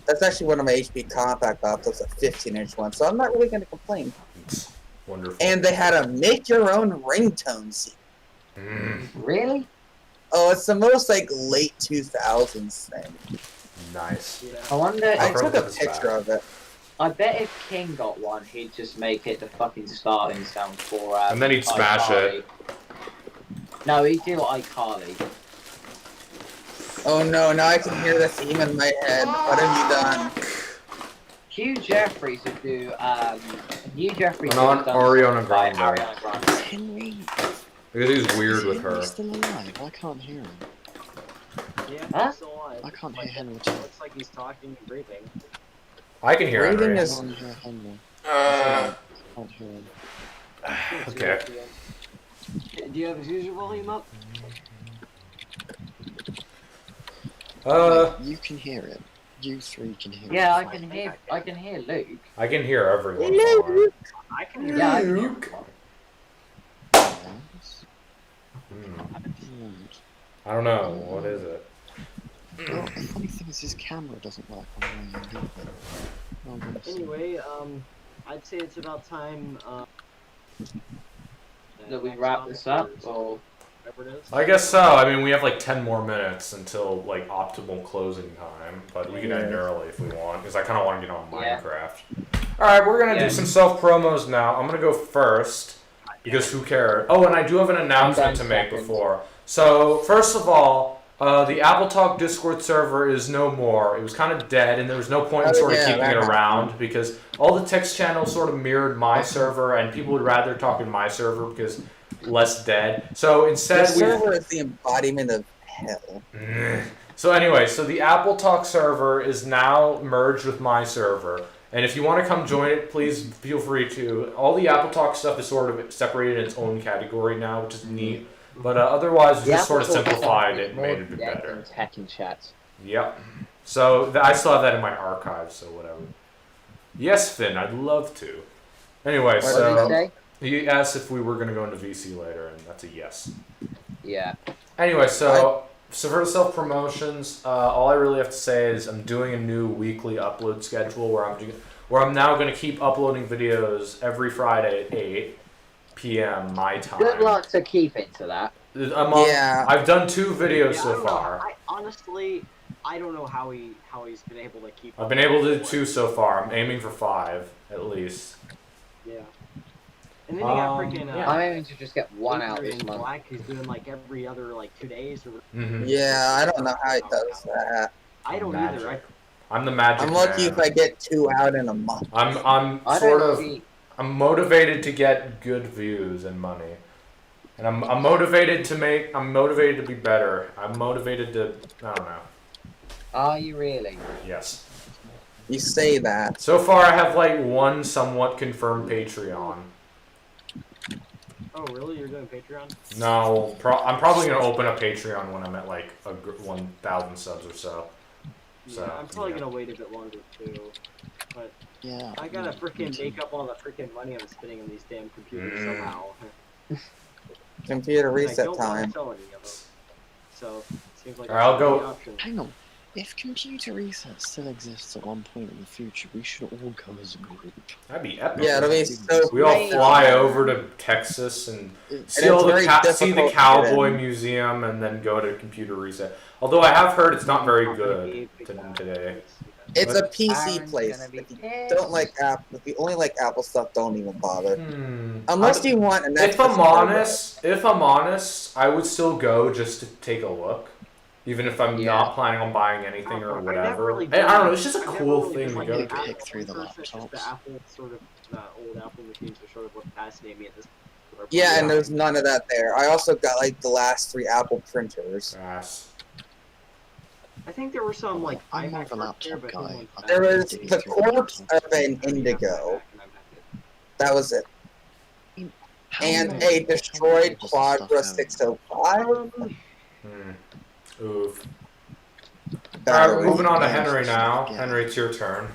that's actually one of my HP compact laptops, a 15-inch one. So I'm not really gonna complain. It's wonderful. And they had a make your own ringtone seat. Really? Oh, it's the most like late 2000s thing. Nice. Yeah. I wonder. I I've took heard a this picture back. of it. I bet if King got one, he'd just make it the fucking starting sound for. And then he'd smash iCarly. it. No, he'd do iCarly. Oh no, now I can hear the theme in my head. What have you done? Hugh Jeffries would do. Hugh Jeffries And would on have done Ariana by Grande. Ariana Grande. Is Henry? Because he's weird Is with Henry her. still alive? I can't hear him. Yeah, Huh? he's still alive. I can't hear Like, Henry it talk. looks like he's talking and breathing. I can hear Breathing Henry. is- I can't hear Henry. Uh, I can't hear him. okay. Do you have his user volume up? You can hear it. You three can hear it. Yeah, I can hear. I can hear Luke. I can hear everyone fine. I can hear Yeah, I you. can hear. Luke. Yes. Hmm. And- I don't know. What is it? Well, the funny thing is his camera doesn't work on my end either. I'm gonna see. Anyway, I'd say it's about time. That we next wrap topic this up, is- or whatever it is. I guess so. I mean, we have like 10 more minutes until like optimal closing time, but we can end early if we want, because I kind of want to get on Yeah. Minecraft. All right, we're gonna Yeah. do some self promos now. I'm gonna go first because who cares? Oh, and I do have an announcement to going make second. before. So first of all, the AppleTalk Discord server is no more. It was kind of dead, and there was no point in Oh, sort of yeah, keeping that it happened. around because all the text channels sort of mirrored my server, and people would rather talk in my server because less dead. So The instead, we. server is the embodiment of hell. So anyway, so the AppleTalk server is now merged with my server. And if you want to come join it, please feel free to. All the AppleTalk stuff is sort of separated in its own category now, which is neat. But otherwise, we The just sort of Apple Talk simplified is it and more made it a bit dead better. than Tech and Chat. Yep. So I still have that in my archives, so whatever. Yes, Finn, I'd love to. Anyway, What did you so say? he asked if we were going to go into VC later, and that's a yes. Yeah. Anyway, so for the self promotions, all I really have to say is I'm doing a new weekly upload schedule where I'm now going to keep uploading videos every Friday at 8 p.m. my time. Good luck to keep into that. Yeah. I've done 2 videos Yeah, I so don't know. far. Honestly, I don't know how he's been able to keep. I've been able to do 2 so far. I'm aiming for 5 at least. Yeah. And then you got freaking. yeah. I'm aiming to just get one out Adrian this month. Black, who's doing like every other like 2 days or. Mm-hmm. Yeah, I don't know how he does that. I don't either. I'm the magic I'm lucky man. if I get 2 out in a month. I'm I sort don't of see. I'm motivated to get good views and money. And I'm motivated to be better. I'm motivated to, I don't know. Are you really? Yes. You say that. So far I have like 1 somewhat confirmed Patreon. Oh really? You're doing Patreon? No, I'm probably going to open a Patreon when I'm at like 1,000 subs or so. So, Yeah, I'm probably yeah. gonna wait a bit longer too. But Yeah. I gotta freaking make up all the freaking money I'm spending on these damn computers Mm. somehow. Computer And I reset don't want time. to sell any of them. So it seems like Alright, I'll that's the go- only option. Hang on. If computer reset still exists at one point in the future, we should all go as a group. That'd be epic. Yeah, it'll be so We all great. fly over to Texas and see it's all the very see the difficult to Cowboy get in. Museum and then go to Computer Reset. Although I have heard it's not very good today. It's a But- PC Aaron's place. gonna be If you pissed. don't like Apple, if you only like Apple stuff, don't even bother. Hmm. Unless you want an If extra I'm honest, I would still go just to take a look, even if I'm Yeah. not planning on buying anything or I never whatever. really I don't know. It's just a I've never cool really thing just, to like, go the to. Apple- Apple pick through the person, it's just the laptops. Apple sort of the old Apple machines are sort of what fascinate me at this point. Yeah, and there's none of that there. I also got like the last 3 Apple printers. Ass. I think there were some like I'm more of a iMacs out there, laptop but guy. no one I There don't was think the it's really corpse laptop. of an Indigo. That was it. How And long a does this destroyed stuff Quadra go? 605. Oof. battery. Alright, moving on to Yeah, Henry now. yeah. Henry, it's your turn.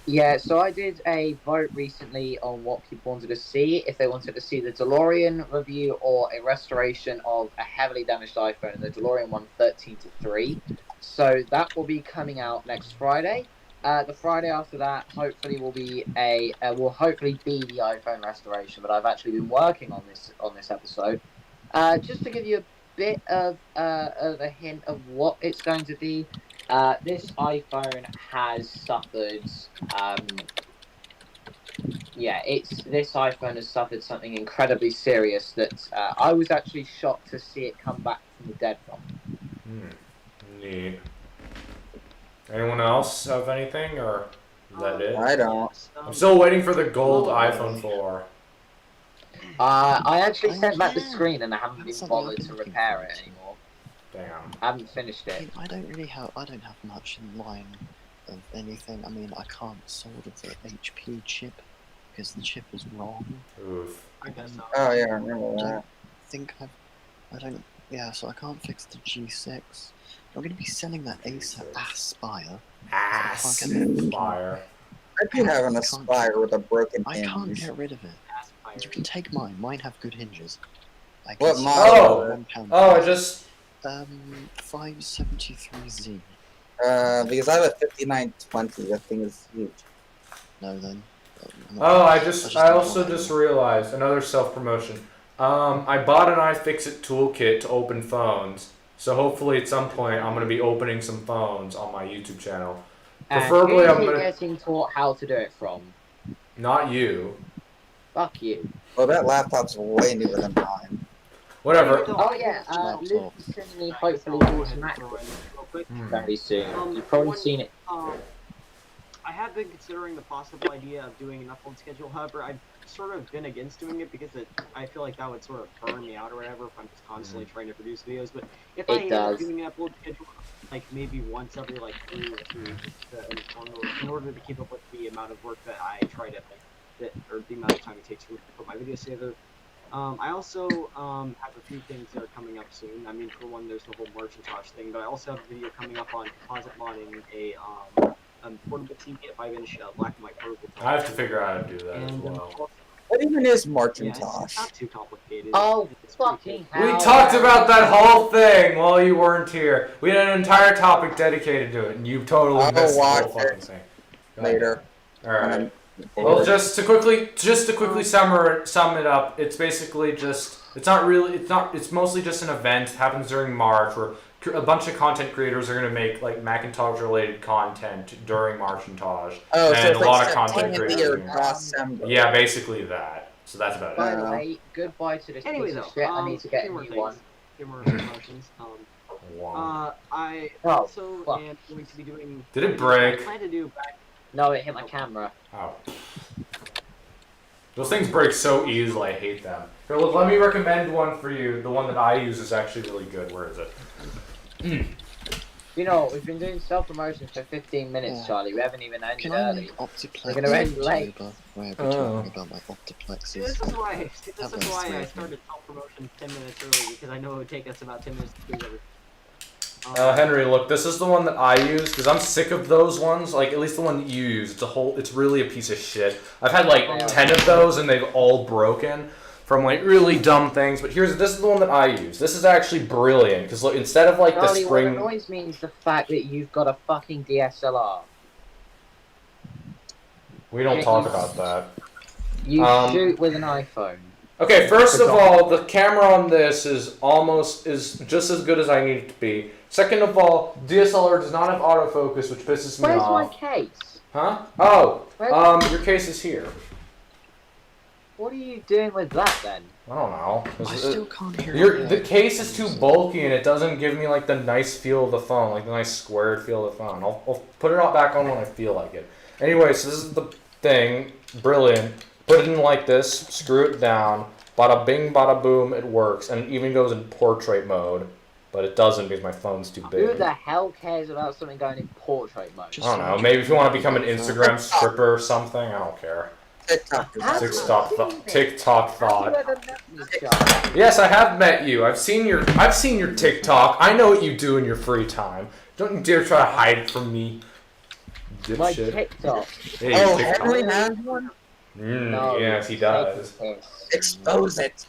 Yeah, so I did a vote recently on what people wanted to see. If they wanted to see the DeLorean review or a restoration of a heavily damaged iPhone, and the DeLorean won 13-3. So that will be coming out next Friday. The Friday after that, hopefully, will hopefully be the iPhone restoration. But I've actually been working on this episode, just to give you a bit of a hint of what it's going to be. This iPhone has suffered. This iPhone has suffered something incredibly serious that I was actually shocked to see it come back from the dead from. Neat. Anyone else have anything, or is that it? I don't. I'm still waiting for the gold iPhone 4. I actually sent back the screen and I haven't been bothered to repair it anymore. Damn. I haven't finished it. I don't have much in line of anything. I mean, I can't solder the HP chip because the chip is wrong. Oof. I guess so. Oh yeah, I remember that. So I can't fix the G6. I'm going to be selling that Aspire. Aspire. I do have an Aspire with a broken I hinge. can't get rid of it. You can take mine. Mine have good hinges. What model? I just... 573Z. Because I have a 5920. That thing is huge. No, then. I also just realized another self-promotion. I bought an iFixit toolkit to open phones, so hopefully at some point I'm gonna be opening some phones on my YouTube channel. Preferably, I'm gonna getting taught how to do it from. Not you. Fuck you. Oh, that laptop's way newer than mine. Whatever. Oh yeah, Luke is sending me hopefully automatically very soon. You've probably seen it. I have been considering the possible idea of doing an upload schedule. However, I've sort of been against doing it because I feel like that would sort of burn me out or whatever if I'm just constantly trying to produce videos. But if I end up doing an upload schedule, like maybe once every like 3 or 2 weeks, in order to keep up with the amount of work that I try to or the amount of time it takes to put my videos together. I also have a few things that are coming up soon. I mean, for one, there's the whole merchandise thing, but I also have a video coming up on composite modding a portable TV at 5-inch black and white portable. I have to figure out how to do that as well. What even is Yeah, Marcintosh? it's not too complicated. Oh, It's pretty fucking cool. We hell. talked about that whole thing while you weren't here. We had an entire topic dedicated to it, and you totally I'll missed the whole watch fucking it thing. Go ahead. later. Alright. Well, just to quickly sum it up, it's basically just it's mostly just an event. It happens during March where a bunch of content creators are going to make like Macintosh related content during Marcintosh. Oh, and so it's a lot like of content September or creators. December. Yeah, basically that. So that's about By it. the way, goodbye to this Anyway, piece though, of shit. I need to get a two more new things. one. Two more promotions. Wow. I Oh, also fuck. am going to be doing. Did it break? I plan to do back. No, it hit my camera. Oh. Those things break so easily, I hate them. Here, look, let me recommend one for you. The one that I use is actually really good. Where is it? You know, we've been doing self-promotion for 15 minutes, Charlie. We haven't even ended Can I early. make Optiplex We're gonna end late. where we're talking about my Optiplexes? This is why. This is why I started self-promotion 10 minutes early because I know it would take us about 10 minutes to do everything. Henry, look, this is the one that I use because I'm sick of those ones. Like, at least the one that you use. It's really a piece of shit. I've had like 10 of those and they've all broken from like really dumb things. But this is the one that I use. This is actually brilliant because look, instead of like Charlie, the spring. what annoys me is the fact that you've got a fucking DSLR. We don't talk about that. You shoot with an iPhone. Okay, first of all, the camera on this is just as good as I need it to be. Second of all, DSLR does not have autofocus, which pisses me Where's off. my case? Huh? Oh, Where's your case is here. What are you doing with that then? I don't know. I still can't hear The case is too bulky and it doesn't give me like the nice feel of the phone, like the nice squared feel of the phone. I'll put it all back on when I feel like it. Anyway, so this is the thing. Brilliant. Put it in like this, screw it down, bada bing, bada boom, it works. And it even goes in portrait mode. But it doesn't because my phone's too big. Who the hell cares about something going in portrait mode? I don't know. Maybe if you want to become an Instagram stripper or something, I don't care. TikTok. TikTok thought. Have you ever met me, Charlie? Yes, I have met you. I've seen your TikTok. I know what you do in your free time. Don't you dare try to hide it from me. My dipshit. TikTok. Hey, Oh, TikTok. Henry has one? No, Yes, he does. taking the piss. Expose it.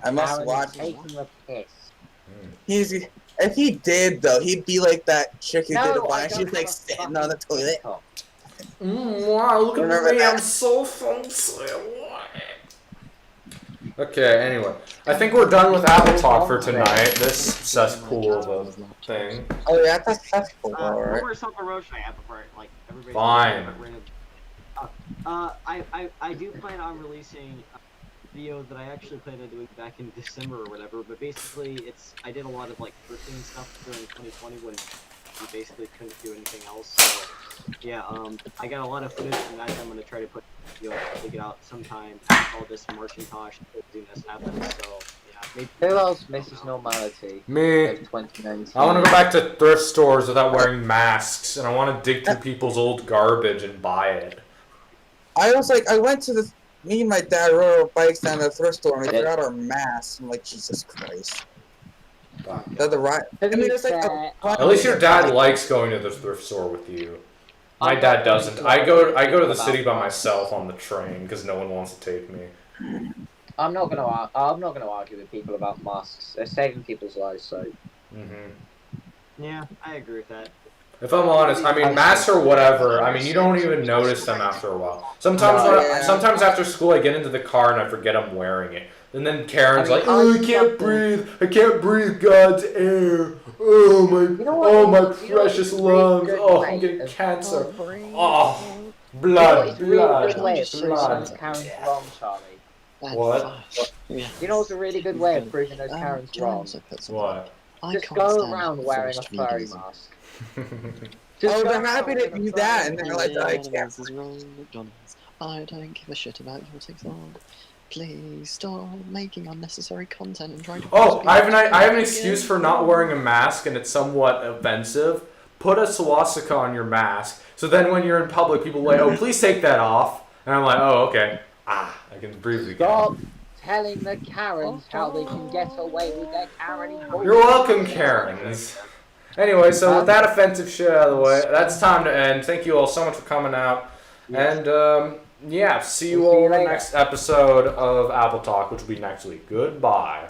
I must Aaron watch is it. taking the piss. If he did, though, he'd be like that chick who did No, it I when she don't was like have a sitting on the fucking toilet. TikTok. Wow, look Remember at me, that? I'm so fancy. Okay, anyway. I think we're done with AppleTalk for tonight. This cesspool of a thing. Oh yeah, that's cool. One Alright. more self-promotion I have before, like, everybody's Fine. get rid of. I do plan on releasing a video that I actually planned on doing back in December or whatever, but basically I did a lot of, like, thrifting stuff during 2020 when we basically couldn't do anything else, so, yeah, I got a lot of footage from that I'm gonna try to put, take it out sometime after all this Marcintosh craziness happens, so, yeah, maybe. Who else misses normality? Me. Of 2019. I want to go back to thrift stores without wearing masks, and I want to dig through people's old garbage and buy it. I went to me and my dad rode our bikes down to the thrift store and we forgot our masks. I'm like, Jesus Christ. They're the right. I mean, there's like At least your dad likes going to the thrift store with you. My dad doesn't. I go to the city by myself on the train because no one wants to take me. I'm not gonna argue with people about masks. They're saving people's lives, so. Yeah, I agree with that. If I'm honest, I mean, masks or whatever, I mean, you don't even notice them after a while. Sometimes sometimes after school, I get into the car and I forget I'm wearing it. And then Karen's like, oh, I can't breathe God's air. Oh, my precious lungs. Oh, I'm getting cancer. Oh, blood. You know what's a really good way of proving those Karens wrong, Charlie? What? You know what's a really good way of proving those Karens wrong? What? Just go around wearing a furry mask. they're happy to do that, and they're like, I can't. I don't give a shit about your TikTok. Please stop making unnecessary content and trying to. Oh, I have an excuse for not wearing a mask, and it's somewhat offensive. Put a swastika on your mask, so then when you're in public, people are like, oh, please take that off. And I'm like, oh, okay. I can breathe again. Stop telling the Karens how they can get away with their Karen. You're welcome, Karens. Anyway, so with that offensive shit out of the way, that's time to end. Thank you all so much for coming out. Yes. And, yeah, see you all in the next episode of AppleTalk, which will be next week. Goodbye.